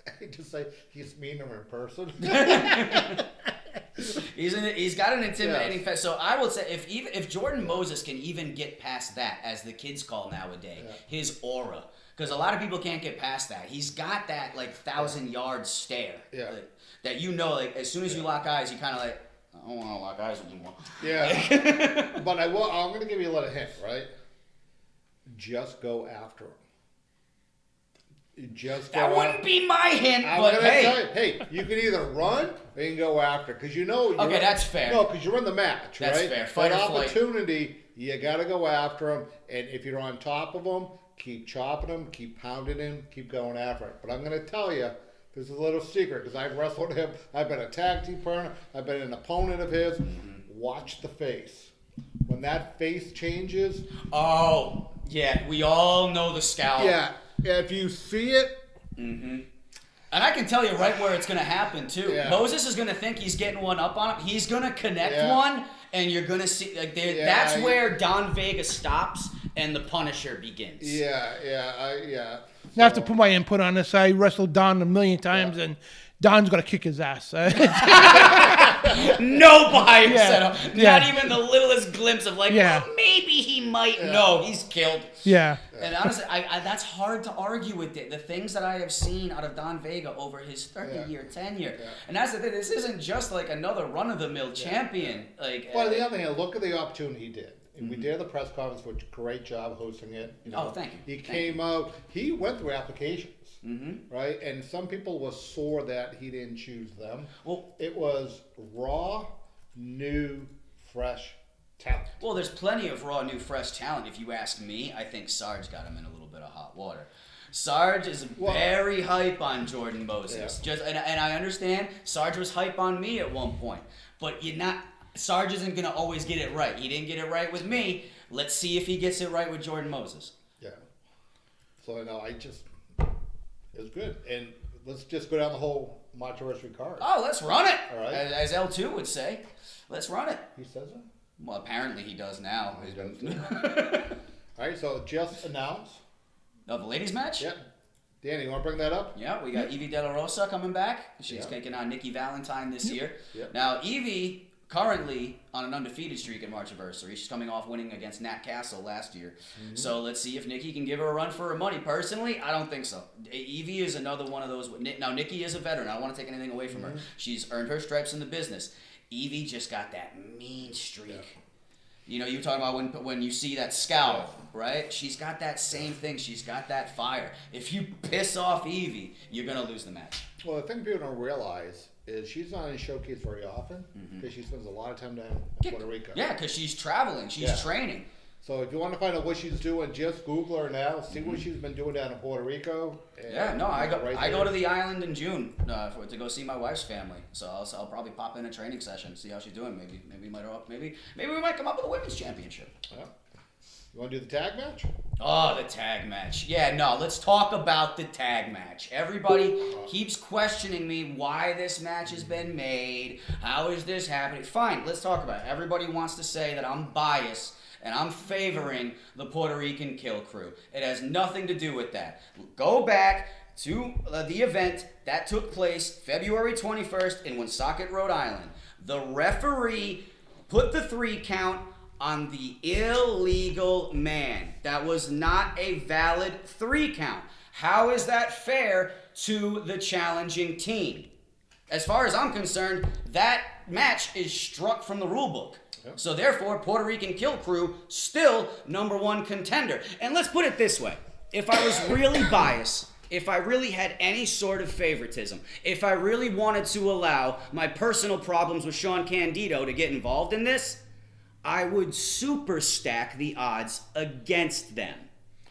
I just say he's meaner in person. He's got an intimidating face. So I would say if Jordan Moses can even get past that, as the kids call nowadays, his aura, because a lot of people can't get past that. He's got that 1,000-yard stare. Yeah. That as soon as you lock eyes, you kind of I don't want to lock eyes anymore. Yeah. But I'm going to give you a little hint, right? Just go after him. That wouldn't be my hint, but hey, you can either run or you can go after, because okay, that's fair. No, because you're in the match, that's right? That's fair. Fight that or opportunity, you got to go after him, and if you're on top of him, keep chopping him, keep pounding him, keep going after it. But I'm going to tell you, this is a little secret, because I've wrestled him. I've been a tag team partner. I've been an opponent of his. Watch the face. When that face changes. Oh, yeah, we all know the scowl. Yeah. If you see it, and I can tell you right where it's going to happen too. Yeah. Moses is going to think he's getting one up on him. He's going to connect one, and you're going to see that's where Don Vega stops and the Punisher begins. Yeah. I have to put my input on this. I wrestled Don a million times, and Don's going to kick his ass. No bias Yeah. at all. Yeah. Not even the littlest glimpse of like, Yeah. well, maybe he might. No, he's killed. Yeah. And honestly, I that's hard to argue with it. The things that I have seen out of Don Vega over his 30-year tenure. Yeah. And that's the thing. This isn't just like another run-of-the-mill champion. Like, Well, the other hand, look at the opportunity he did. And we did the press conference, which great job hosting it. You know, Oh, thank you. He came out. He went through applications, right? And some people were sore that he didn't choose them. Well, It was raw, new, fresh talent. Well, there's plenty of raw, new, fresh talent. If you ask me, I think Sarge got him in a little bit of hot water. Sarge is very hype on Jordan Moses. Yeah. And I understand Sarge was hype on me at one point, but Sarge isn't gonna always get it right. He didn't get it right with me. Let's see if he gets it right with Jordan Moses. Yeah. So it was good. And let's just go down the whole Marchiversary card. Oh, let's run it. All right. As L2 would say, let's run it. He says it. Well, apparently he does now. He does too. All right. So just announced. Oh, the ladies match? Yep. Danny, you want to bring that up? Yeah, we got Evie De La Rosa coming back. She's Yeah. taking on Nikki Valentine this year. Yep. Now, Evie currently on an undefeated streak at Marchiversary. She's coming off winning against Nat Castle last year. So let's see if Nikki can give her a run for her money. Personally, I don't think so. Evie is another one of those. Now, Nikki is a veteran. I don't want to take anything away from her. She's earned her stripes in the business. Evie just got that mean streak. Yeah. You know, you talk about when you see that scowl, right? She's got that same thing. She's got that fire. If you piss off Evie, you're going to lose the match. Well, the thing people don't realize is she's not in a showcase very often because she spends a lot of time down in Puerto Rico. Yeah, because she's traveling. She's training. So if you want to find out what she's doing, just Google her now. See what she's been doing down in Puerto Rico. And Yeah, no, I go right I go there. to the island in June to go see my wife's family. So I'll probably pop in a training session, see how she's doing. Maybe we might come up with a women's championship. Yeah. You want to do the tag match? Oh, the tag match. Yeah, no, let's talk about the tag match. Everybody keeps questioning me why this match has been made. How is this happening? Fine, let's talk about it. Everybody wants to say that I'm biased and I'm favoring the Puerto Rican Kill Crew. It has nothing to do with that. Go back to the event that took place February 21st in Woonsocket, Rhode Island. The referee put the 3 count on the illegal man. That was not a valid 3 count. How is that fair to the challenging team? As far as I'm concerned, that match is struck from the rule book. Yep. So therefore, Puerto Rican Kill Crew still #1 contender. And let's put it this way. If I was really biased, if I really had any sort of favoritism, if I really wanted to allow my personal problems with Sean Candido to get involved in this, I would super stack the odds against them.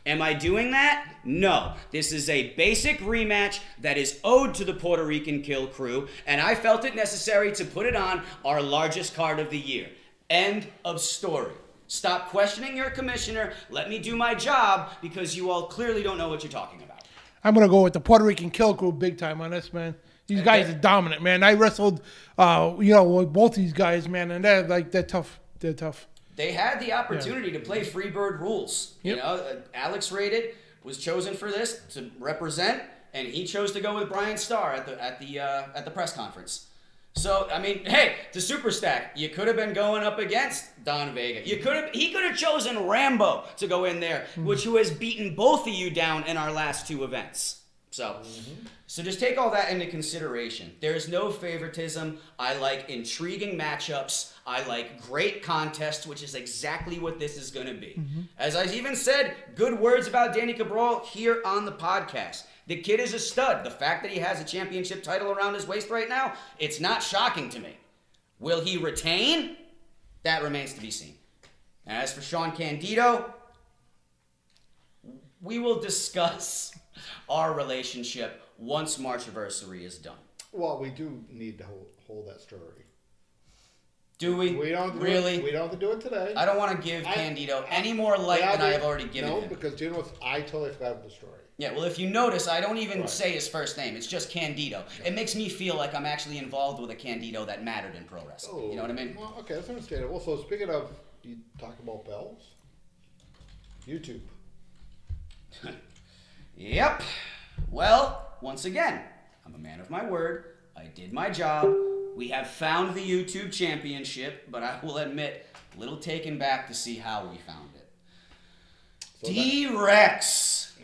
Am I doing that? No. This is a basic rematch that is owed to the Puerto Rican Kill Crew, and I felt it necessary to put it on our largest card of the year. End of story. Stop questioning your commissioner. Let me do my job because you all clearly don't know what you're talking about. I'm gonna go with the Puerto Rican Kill Crew big time on this, man. These guys are dominant, man. I wrestled, with both these guys, man, and they're tough. They're tough. They had the opportunity to play Freebird rules. Yep. You know, Alex Rated was chosen for this to represent, and he chose to go with Brian Starr at the press conference. So I mean, hey, to super stack, you could have been going up against Don Vega. He could have chosen Rambo to go in there, who has beaten both of you down in our last 2 events. So just take all that into consideration. There's no favoritism. I like intriguing matchups. I like great contests, which is exactly what this is going to be. As I even said, good words about Danny Cabral here on the podcast. The kid is a stud. The fact that he has a championship title around his waist right now, it's not shocking to me. Will he retain? That remains to be seen. And as for Sean Candido, we will discuss our relationship once Marchiversary is done. Well, we do need to hold that story. Do we? We don't really? We don't have to do it today. I don't want to give Candido any more light than I have already given him. No, because you know what? I totally forgot about the story. Yeah, well, if you notice, I don't even say his first name. It's just Candido. It makes me feel like I'm actually involved with a Candido that mattered in pro wrestling. Oh, You know what I mean? Well, okay, that's understandable. So speaking of, you talking about bells? YouTube. Yep. Well, once again, I'm a man of my word. I did my job. We have found the YouTube championship, but I will admit, a little taken back to see how we found it. So D-Rex.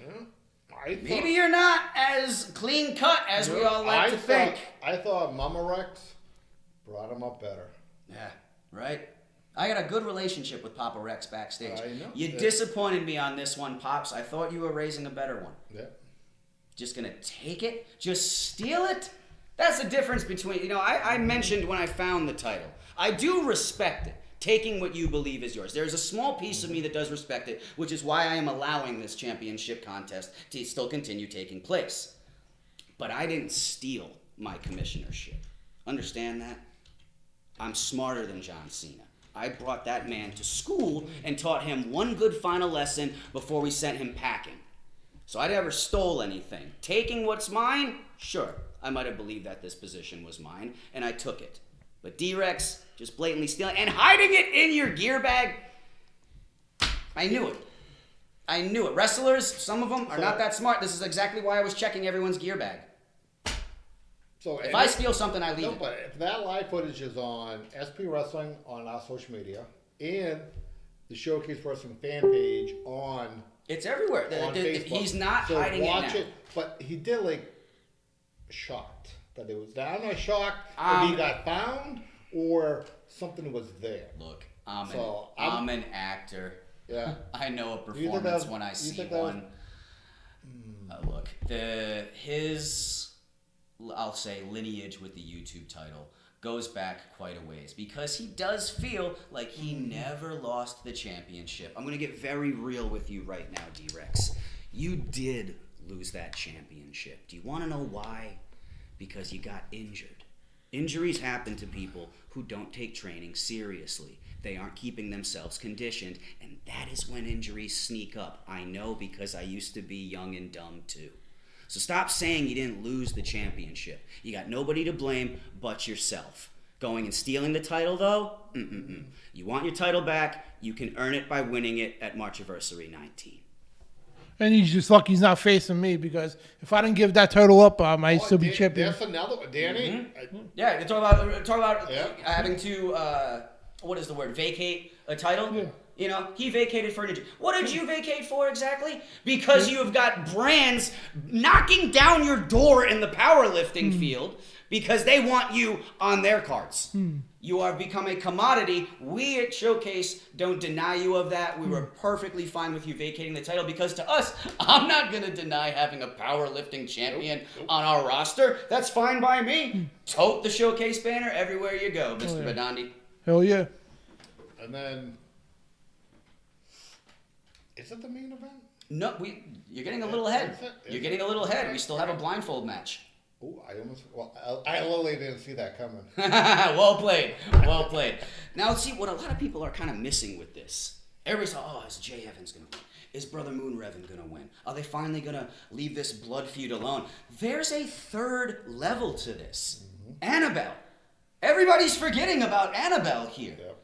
Maybe you're not as clean cut as we all like to think. I thought Mama Rex brought him up better. Yeah, right? I got a good relationship with Papa Rex backstage. I know. You disappointed me on this one, Pops. I thought you were raising a better one. Yeah. Just gonna take it? Just steal it? That's the difference between, I mentioned when I found the title. I do respect it, taking what you believe is yours. There's a small piece of me that does respect it, which is why I am allowing this championship contest to still continue taking place. But I didn't steal my commissionership. Understand that? I'm smarter than John Cena. I brought that man to school and taught him one good final lesson before we sent him packing. So I never stole anything. Taking what's mine? Sure. I might have believed that this position was mine, and I took it. But D-Rex just blatantly stealing and hiding it in your gear bag, I knew it. I knew it. Wrestlers, some of them are not that smart. This is exactly why I was checking everyone's gear bag. So if I steal something, I leave it. But if that live footage is on SP Wrestling on our social media and the Showcase Wrestling fan page on it's everywhere. On Facebook. He's not so hiding watch it now. But he did shocked that it was down. I'm not shocked that he got found or something was there. Look, I'm an actor. Yeah. I know a performance when I see one. Look, his I'll say lineage with the YouTube title goes back quite a ways because he does feel like he never lost the championship. I'm going to get very real with you right now, D-Rex. You did lose that championship. Do you want to know why? Because you got injured. Injuries happen to people who don't take training seriously. They aren't keeping themselves conditioned, and that is when injuries sneak up. I know because I used to be young and dumb too. So stop saying you didn't lose the championship. You got nobody to blame but yourself. Going and stealing the title, though? You want your title back, you can earn it by winning it at Marchiversary 19. And he's just lucky he's not facing me because if I didn't give that title up, I might still be champion. That's another one. Danny? Yeah, you talk about having to, what is the word, vacate a title? Yeah. He vacated for an injury. What did you vacate for exactly? Because you have got brands knocking down your door in the powerlifting field because they want you on their cards. You are become a commodity. We at Showcase don't deny you of that. We were perfectly fine with you vacating the title because to us, I'm not going to deny having a powerlifting champion on our roster. That's fine by me. Tote the Showcase banner everywhere you go, Mr. Badandi. Hell yeah. And then... Is it the main event? No, you're getting a little ahead. You're getting a little ahead. We still have a blindfold match. Oh, I literally didn't see that coming. Well played. Well played. Now, see, what a lot of people are kind of missing with this. Everybody's like, is Jay Evans going to win? Is Brother Moonraven going to win? Are they finally going to leave this blood feud alone? There's a third level to this. Annabelle. Everybody's forgetting about Annabelle here. Yep.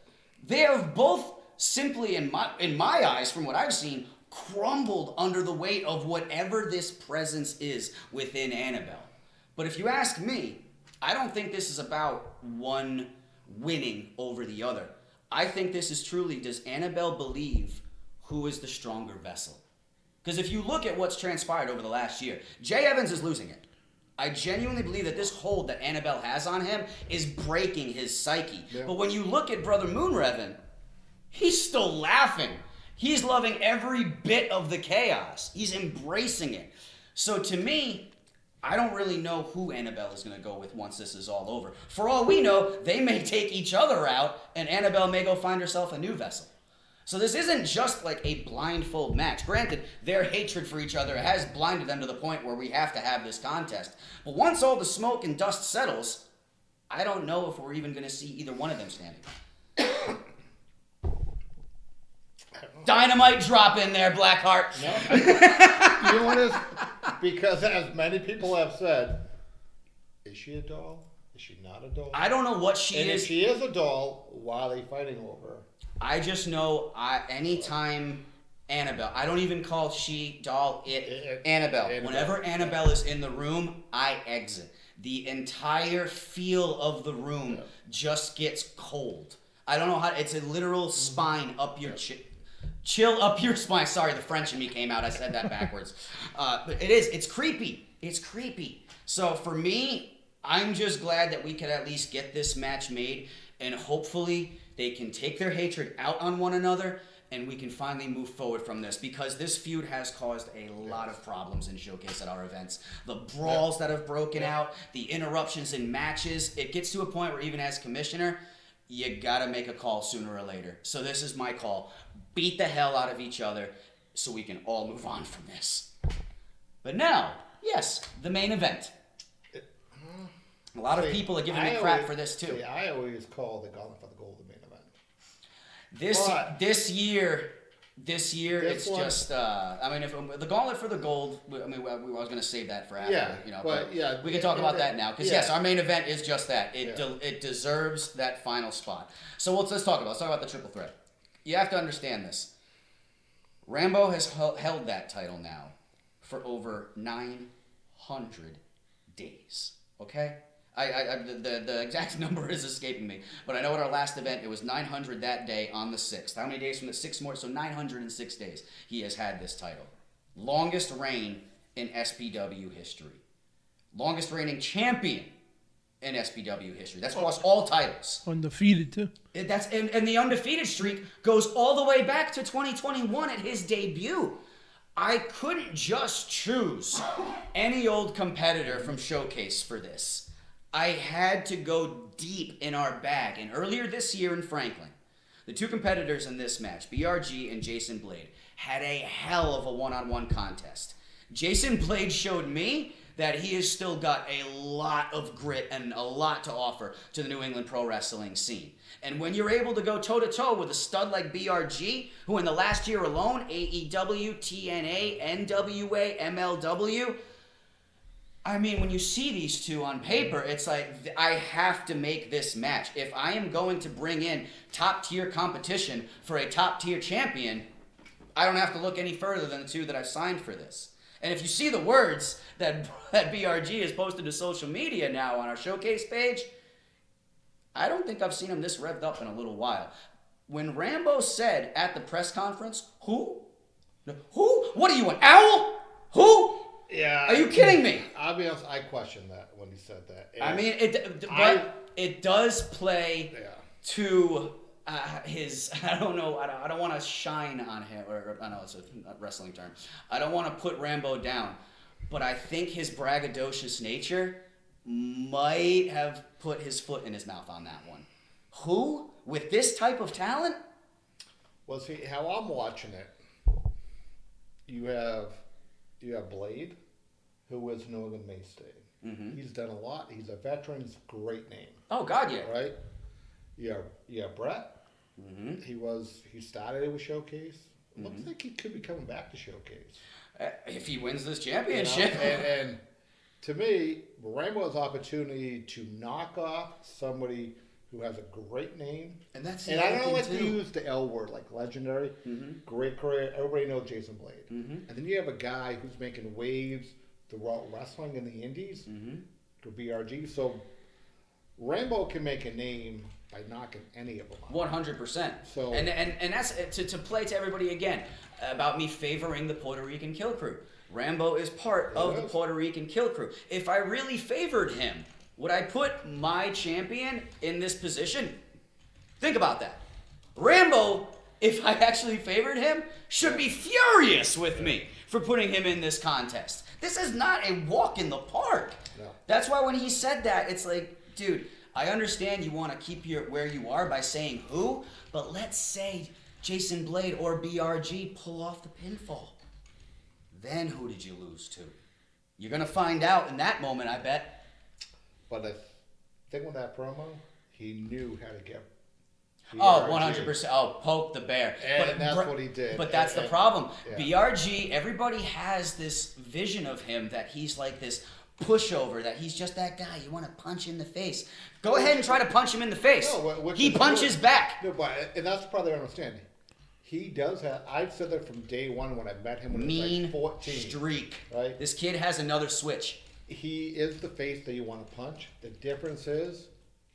They have both simply, in my eyes, from what I've seen, crumbled under the weight of whatever this presence is within Annabelle. But if you ask me, I don't think this is about one winning over the other. I think this is truly, does Annabelle believe who is the stronger vessel? Because if you look at what's transpired over the last year, Jay Evans is losing it. I genuinely believe that this hold that Annabelle has on him is breaking his psyche. Yeah. But when you look at Brother Moonraven, he's still laughing. He's loving every bit of the chaos. He's embracing it. So to me, I don't really know who Annabelle is going to go with once this is all over. For all we know, they may take each other out, and Annabelle may go find herself a new vessel. So this isn't just like a blindfold match. Granted, their hatred for each other has blinded them to the point where we have to have this contest. But once all the smoke and dust settles, I don't know if we're even going to see either one of them standing. Dynamite drop in there, Blackheart. No, you know what is? Because as many people have said, is she a doll? Is she not a doll? I don't know what she and is. If she is a doll, why are they fighting over her? I just know anytime Annabelle, I don't even call she, doll, Annabelle. Whenever Annabelle is in the room, I exit. the entire feel of the room just gets cold. I don't know how. It's a literal spine up your chill up your spine. Sorry, the French in me came out. I said that backwards. But it is. It's creepy. It's creepy. So for me, I'm just glad that we could at least get this match made, and hopefully they can take their hatred out on one another, and we can finally move forward from this, because this feud has caused a lot of problems in Showcase at our events. The brawls that have broken out, the interruptions in matches. It gets to a point where even as commissioner, you gotta make a call sooner or later. So this is my call. Beat the hell out of each other so we can all move on from this. But now, yes, the main event. A lot of people are giving me crap for this too. See, I always call the Gauntlet for the Gold the main event. This year, it's one, just. I mean, if the Gauntlet for the Gold. I mean, I was going to save that for after. Yeah, you know, but yeah, we can talk about that now, because yes, our main event is just that. It deserves that final spot. So let's talk about. Let's talk about the triple threat. You have to understand this. Rambo has held that title now for over 900 days. Okay. The exact number is escaping me, but I know at our last event it was 900 that day on the 6th. How many days from the 6th more? So 906 days he has had this title. Longest reign in SPW history. Longest reigning champion in SPW history. That's across all titles. Undefeated too. And the undefeated streak goes all the way back to 2021 at his debut. I couldn't just choose any old competitor from Showcase for this. I had to go deep in our bag. And earlier this year in Franklin, the two competitors in this match, BRG and Jason Blade, had a hell of a one-on-one contest. Jason Blade showed me that he has still got a lot of grit and a lot to offer to the New England pro wrestling scene. And when you're able to go toe-to-toe with a stud like BRG, who in the last year alone, AEW, TNA, NWA, MLW, I mean, when you see these two on paper, it's like, I have to make this match. If I am going to bring in top-tier competition for a top-tier champion, I don't have to look any further than the two that I've signed for this. And if you see the words that BRG has posted to social media now on our Showcase page, I don't think I've seen him this revved up in a little while. When Rambo said at the press conference, who? Who? What are you, an owl? Who? Yeah. Are you kidding me? I'll be honest, I questioned that when he said that. I mean, it does play to his. I don't know. I don't want to shine on him, or I know it's a wrestling term. I don't want to put Rambo down, but I think his braggadocious nature might have put his foot in his mouth on that one. Who with this type of talent? Well, see how I'm watching it. You have Blade, who is New England mainstay. Mm-hmm. He's done a lot. He's a veteran. He's a great name. Oh God, yeah. Right. Yeah. Brett. Mm-hmm. He started with Showcase. Mm-hmm. Looks like he could be coming back to Showcase if he wins this championship. You know? and to me, Rambo has opportunity to knock off somebody who has a great name. And I don't like to use the L word, like legendary. Mm-hmm. Great career. Everybody knows Jason Blade. Mm-hmm. And then you have a guy who's making waves throughout wrestling in the indies, to BRG. So Rambo can make a name by knocking any of them out. 100%. So and that's to play to everybody again about me favoring the Puerto Rican Kill Crew. Rambo is part of the Puerto Rican Kill Crew. If I really favored him, would I put my champion in this position? Think about that. Rambo, if I actually favored him, should be furious with me for putting him in this contest. This is not a walk in the park. No. That's why when he said that, it's like, dude, I understand you want to keep where you are by saying who, but let's say Jason Blade or BRG pull off the pinfall. Then who did you lose to? You're going to find out in that moment, I bet. But the thing with that promo, he knew how to get BRG. Oh, 100%. Oh, poke the bear. And that's what he did. But that's the problem. Yeah. BRG, everybody has this vision of him that he's like this pushover, that he's just that guy you want to punch in the face. Go ahead and try to punch him in the face. No, he punches back. No, and that's probably understanding. He does have. I've said that from day one when I met him when he was like 14. Streak. Right. This kid has another switch. he is the face that you want to punch. The difference is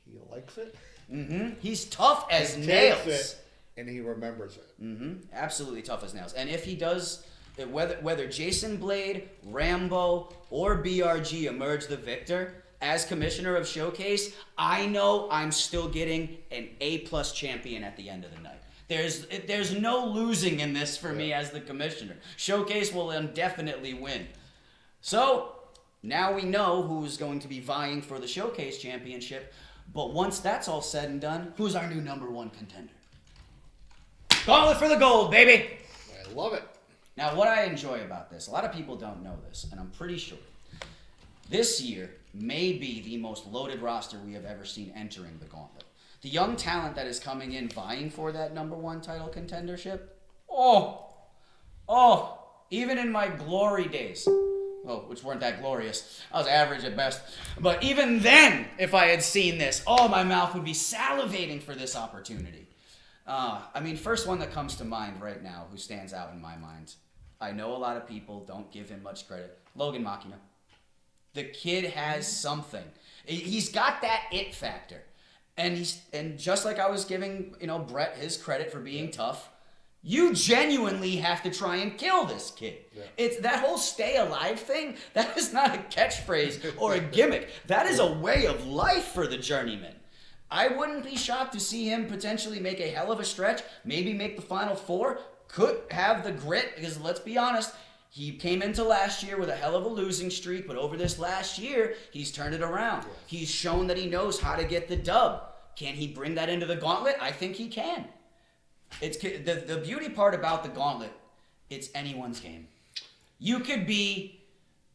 he likes it. He's tough as He nails. takes it, and he remembers it. Absolutely tough as nails. And if he does, whether Jason Blade, Rambo, or BRG emerge the victor as commissioner of Showcase, I know I'm still getting an A+ champion at the end of the night. There's no losing in this for me as the commissioner. Showcase will indefinitely win. So now we know who's going to be vying for the Showcase championship. But once that's all said and done, who's our new #1 contender? Gauntlet for the gold, baby! I love it. Now, what I enjoy about this, a lot of people don't know this, and I'm pretty sure, this year may be the most loaded roster we have ever seen entering the Gauntlet. The young talent that is coming in vying for that #1 title contendership, even in my glory days, well, which weren't that glorious, I was average at best, but even then, if I had seen this, my mouth would be salivating for this opportunity. First one that comes to mind right now, who stands out in my mind, I know a lot of people don't give him much credit, Logan Machina. The kid has something. He's got that it factor. And just like I was giving, Brett his credit for being tough, you genuinely have to try and kill this kid. Yeah. It's that whole stay alive thing, that is not a catchphrase or a gimmick. That is a way of life for the journeyman. I wouldn't be shocked to see him potentially make a hell of a stretch, maybe make the Final Four, could have the grit, because let's be honest, he came into last year with a hell of a losing streak, but over this last year, he's turned it around. Yes. He's shown that he knows how to get the dub. Can he bring that into the Gauntlet? I think he can. It's the beauty part about the Gauntlet, it's anyone's game. You could be,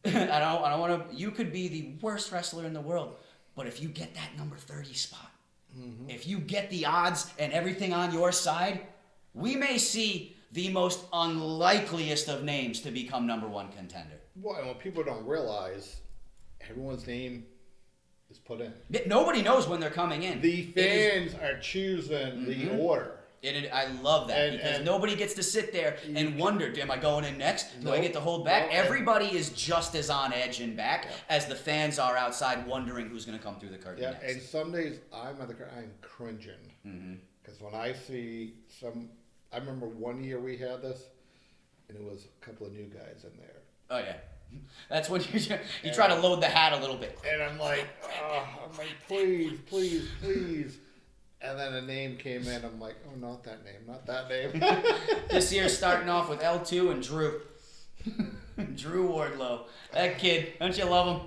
you could be the worst wrestler in the world, but if you get that number 30 spot, if you get the odds and everything on your side, we may see the most unlikeliest of names to become #1 contender. Well, and what people don't realize, everyone's name is put in. Nobody knows when they're coming in. The fans are choosing the order. I love that because nobody gets to sit there and wonder, am I going in next? Do I get to hold back? Everybody is just as on edge and back as the fans are outside wondering who's going to come through the curtain next. And some days I'm cringing because when I see I remember one year we had this and it was a couple of new guys in there. Oh yeah. That's when you try to load the hat a little bit. And I'm like, please. And then a name came in. I'm like, not that name. This year's starting off with L2 and Drew. Drew Wardlow. That kid, don't you love him?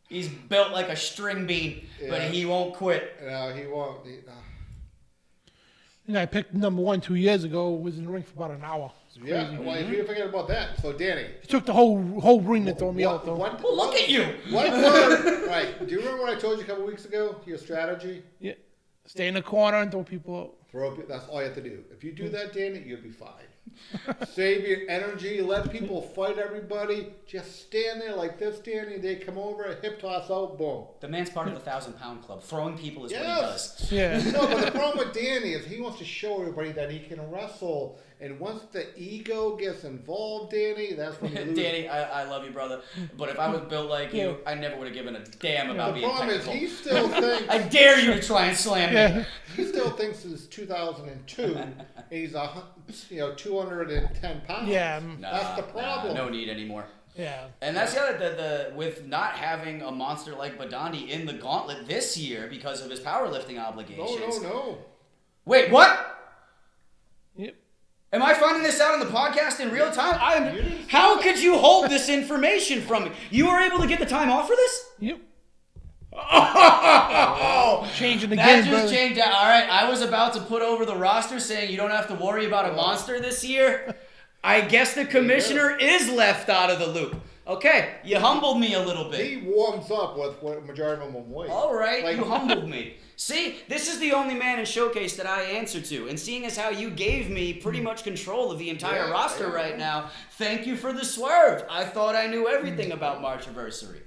He's built like a string bean, but he won't quit. No, he won't. I picked #1 2 years ago. Was in the ring for about an hour. Yeah, well, if you forget about that, so Danny. He took the whole ring to throw me out, though. Look at you! Right, do you remember what I told you a couple weeks ago? Your strategy? Yeah. Stay in the corner and throw people out. That's all you have to do. If you do that, Danny, you'll be fine. Save your energy. Let people fight everybody. Just stand there like this, Danny. They come over, hip toss out, boom. The man's part of the 1,000-pound club. Throwing people is what he does. Yeah. No, but the problem with Danny is he wants to show everybody that he can wrestle. And once the ego gets involved, Danny, that's when you lose. Danny, I love you, brother. But if I was built like you, I never would have given a damn about being technical. The problem is he still thinks... I dare you to try and slam me. He still thinks it's 2002 and he's 210 pounds. Yeah. That's the problem. No need anymore. Yeah. And that's the other, with not having a monster like Badandi in the Gauntlet this year because of his powerlifting obligations. No. Wait, what? Yep. Am I finding this out on the podcast in real time? How could you hold this information from me? You were able to get the time off for this? Yep. Oh, changing the that game, just changed. All right, I was about to put over the roster saying you don't have to worry about a monster this year. I guess the commissioner is left out of the loop. Okay, you humbled me a little bit. He warms up with what majority of them weight. All right, you humbled me. See, this is the only man in Showcase that I answer to. And seeing as how you gave me pretty much control of the entire roster right now, thank you for the swerve. I thought I knew everything about Marchiversary.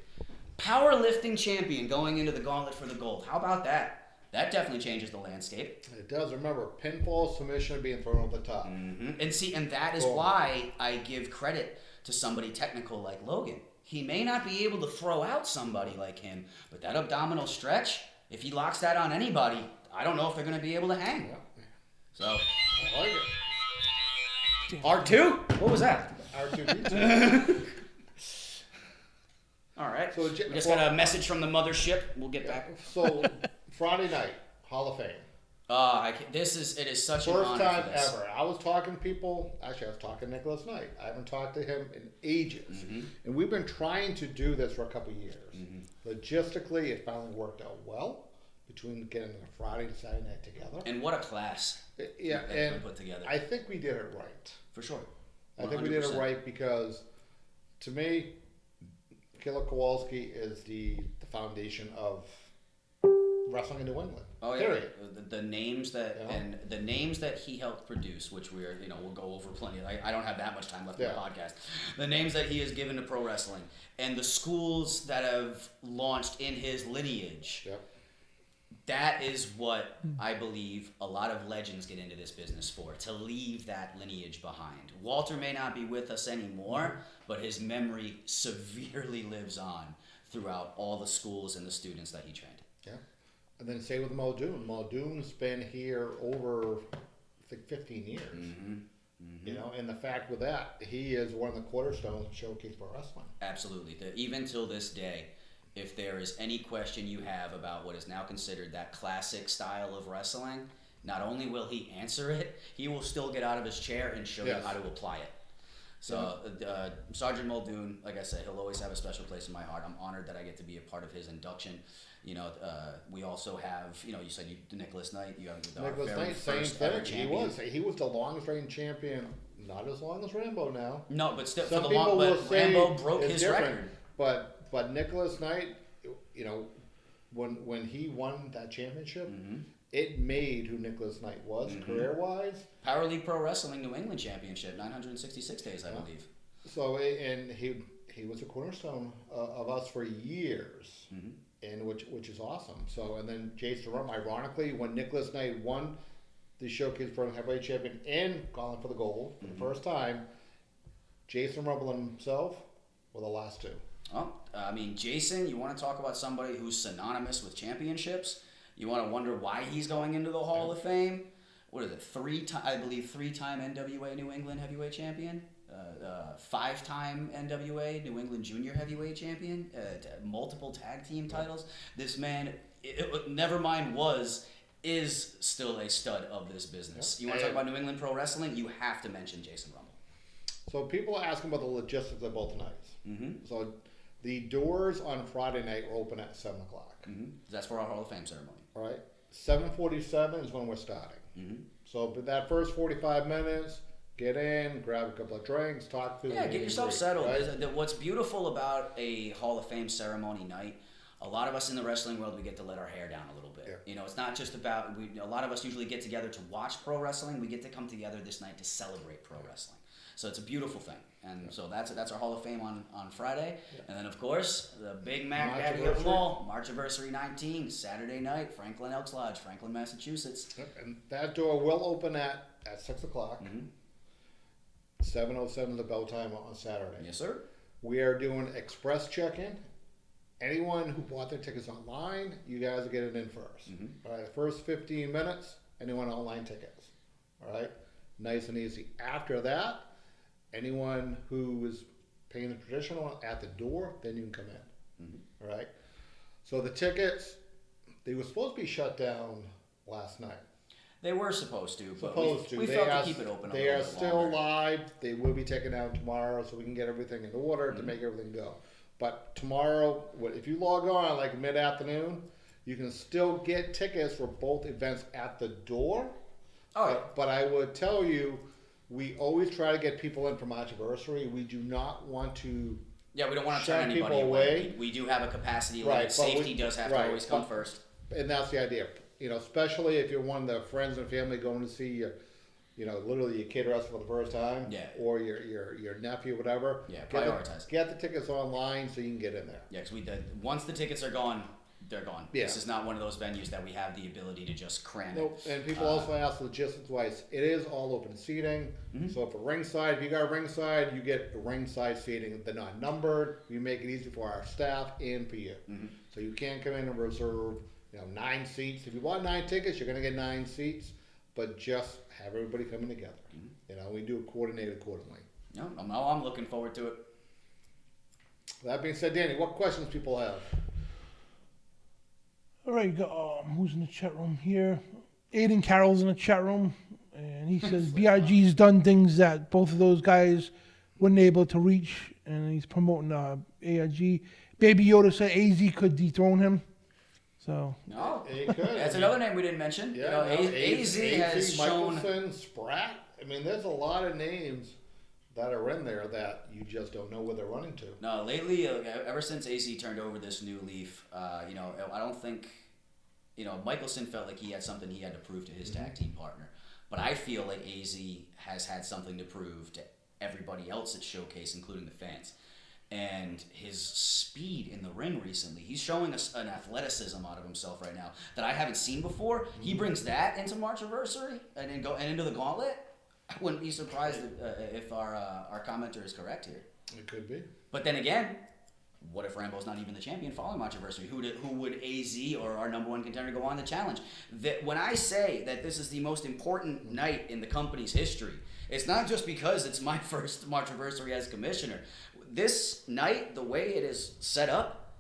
Powerlifting champion going into the Gauntlet for the gold. How about that? That definitely changes the landscape. It does. Remember, pinfall, submission being thrown at the top. And that is why I give credit to somebody technical like Logan. He may not be able to throw out somebody like him, but that abdominal stretch, if he locks that on anybody, I don't know if they're going to be able to hang. So, I like it. R2? What was that? R2D2. All right. So, We just got a message from the mothership. We'll get back. So Friday night, Hall of Fame. It is such an First honor time for this. ever. I was talking to people. Actually, I was talking to Nicholas Knight. I haven't talked to him in ages, and we've been trying to do this for a couple of years. Logistically, it finally worked out well between getting a Friday and Saturday night together. And what a class! Yeah, that's and been put together. I think we did it right. For sure. 100%. I think we did it right because, to me, Killer Kowalski is the foundation of wrestling in New England. Oh yeah, Period. the names that Yeah. and the names that he helped produce, which we'll go over plenty. I don't have that much time left in the podcast. The names that he has given to pro wrestling and the schools that have launched in his lineage. Yep. That is what I believe a lot of legends get into this business for, to leave that lineage behind. Walter may not be with us anymore, but his memory severely lives on throughout all the schools and the students that he trained. Yeah. And then same with Muldoon. Muldoon's been here over, I think, 15 years. You know, and the fact with that, he is one of the cornerstones of Showcase Pro Wrestling. Absolutely. Even till this day, if there is any question you have about what is now considered that classic style of wrestling, not only will he answer it, he will still get out of his chair and show you how to apply it. So, Sergeant Muldoon, like I said, he'll always have a special place in my heart. I'm honored that I get to be a part of his induction. You know, we also have, you said Nicholas Knight. You have Nicholas Knight, same thing. He was the longest reigning champion. Not as long as Rambo now. No, but still, Some for the people will but say Rambo broke it's his different. record. But Nicholas Knight, when he won that championship, it made who Nicholas Knight was career-wise. Power League Pro Wrestling New England Championship, 966 days, I believe. So, and he was a cornerstone of us for years, and which is awesome. So, and then Jason Rum, ironically, when Nicholas Knight won the Showcase Pro Heavyweight Champion and calling for the gold for the first time, Jason Rumble himself were the last two. Oh, I mean, Jason, you want to talk about somebody who's synonymous with championships? You want to wonder why he's going into the Hall of Fame? What is it? I believe three-time NWA New England Heavyweight Champion, 5-time NWA New England Junior Heavyweight Champion, multiple tag team titles. This man, never mind is still a stud of this business. You want to talk about New England Pro Wrestling? You have to mention Jason Rumble. So people are asking about the logistics of both nights. So the doors on Friday night were open at 7 o'clock. That's for our Hall of Fame ceremony. All right. 7:47 is when we're starting. So but that first 45 minutes, get in, grab a couple of drinks, talk through. Yeah, get yourself settled. Right? What's beautiful about a Hall of Fame ceremony night, a lot of us in the wrestling world, we get to let our hair down a little bit. Yeah. It's not just about, a lot of us usually get together to watch pro wrestling. We get to come together this night to celebrate pro wrestling. So it's a beautiful thing. And so that's our Hall of Fame on Friday. Yeah. And then, of course, the Big Mac Daddy of them all, Marchiversary 19, Saturday night, Franklin Elks Lodge, Franklin, Massachusetts. Yep. And that door will open at 6 o'clock. 7:07 is the bell time on Saturday. Yes, sir. We are doing express check-in. Anyone who bought their tickets online, you guys will get it in first. All right, the first 15 minutes, anyone online tickets. All right, nice and easy. After that, anyone who is paying the traditional at the door, then you can come in. All right. So the tickets, they were supposed to be shut down last night. They were supposed to, but we they felt are, to keep it open. They are still live. They will be taken down tomorrow, so we can get everything in order to make everything go. But tomorrow, if you log on like mid-afternoon, you can still get tickets for both events at the door. But I would tell you, we always try to get people in from Marchiversary. We do not want to. Yeah, we don't want to turn anybody away. We do have a capacity limit. Safety does have to always come first. And that's the idea. Especially if you're one of the friends and family going to see literally your kid wrestle for the first time, or your nephew, whatever. Yeah, prioritize. Get the tickets online so you can get in there. Yeah, because once the tickets are gone, they're gone. Yeah. This is not one of those venues that we have the ability to just cram Nope. it. And people also ask logistics-wise, it is all open seating. So for ringside, if you got ringside, you get ringside seating. They're not numbered. We make it easy for our staff and for you. So you can come in and reserve, 9 seats. If you bought 9 tickets, you're going to get 9 seats. But just have everybody coming together. We do it coordinated accordingly. No, I'm looking forward to it. That being said, Danny, what questions people have? All right, who's in the chat room here? Aiden Carroll's in the chat room, and he says BRG's done things that both of those guys weren't able to reach, and he's promoting ARG. Baby Yoda said AZ could dethrone him. So No, It could. that's another name we didn't mention. Yeah, AZ has shown. Michelson, Spratt. I mean, there's a lot of names that are in there that you just don't know where they're running to. No, lately, ever since AZ turned over this new leaf, I don't think, Michelson felt like he had something he had to prove to his tag team partner. But I feel like AZ has had something to prove to everybody else at Showcase, including the fans. And his speed in the ring recently, he's showing us an athleticism out of himself right now that I haven't seen before. He brings that into Marchiversary and into the gauntlet. I wouldn't be surprised if our commenter is correct here. It could be. But then again, what if Rambo's not even the champion following Marchiversary? Who would AZ or our number one contender go on the challenge? When I say that this is the most important night in the company's history, it's not just because it's my first Marchiversary as commissioner. This night, the way it is set up,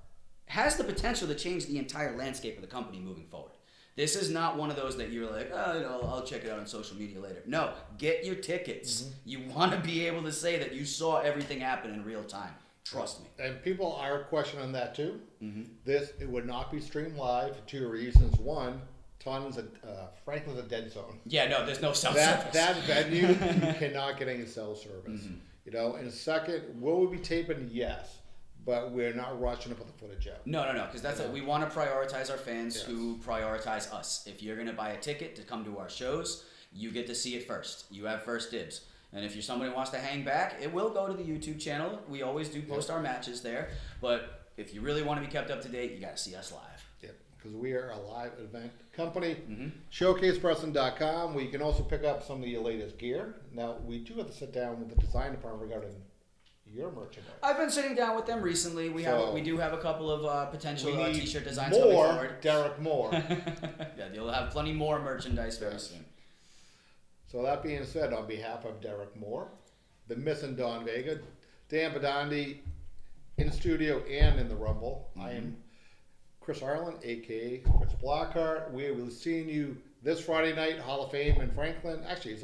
has the potential to change the entire landscape of the company moving forward. This is not one of those that you're like, I'll check it out on social media later. No, get your tickets. You want to be able to say that you saw everything happen in real time. Trust me. And people are questioning that too. It would not be streamed live for 2 reasons. One, Franklin's a dead zone. Yeah, no, there's no cell That service. venue, you cannot get any cell service. And second, will we be taping? Yes. But we're not rushing to put the footage out. No, because that's it. We want to prioritize our fans who prioritize us. If you're going to buy a ticket to come to our shows, you get to see it first. You have first dibs. And if you're somebody who wants to hang back, it will go to the YouTube channel. We always do post our matches there. But if you really want to be kept up to date, you got to see us live. Yeah, because we are a live event company. ShowcasePreston.com, where you can also pick up some of your latest gear. Now, we do have to sit down with the design department regarding your merchandise. I've been sitting down with them recently. We do have a couple of potential We need t-shirt designs coming forward. more Derek Moore. Yeah, you'll have plenty more merchandise very soon. So that being said, on behalf of Derek Moore, the missing Don Vega, Dan Badandi, in studio and in the Rumble, I am Chris Ireland, a.k.a. Chris Blackheart. We will be seeing you this Friday night, Hall of Fame in Franklin. Actually,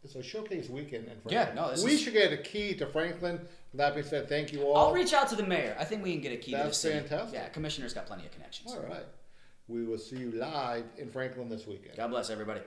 it's a showcase weekend in Franklin. Yeah, no, we should get a key to Franklin. That being said, thank you all. I'll reach out to the mayor. I think we can get a key to the That's city. fantastic. Yeah, commissioner's got plenty of connections. All right. We will see you live in Franklin this weekend. God bless everybody.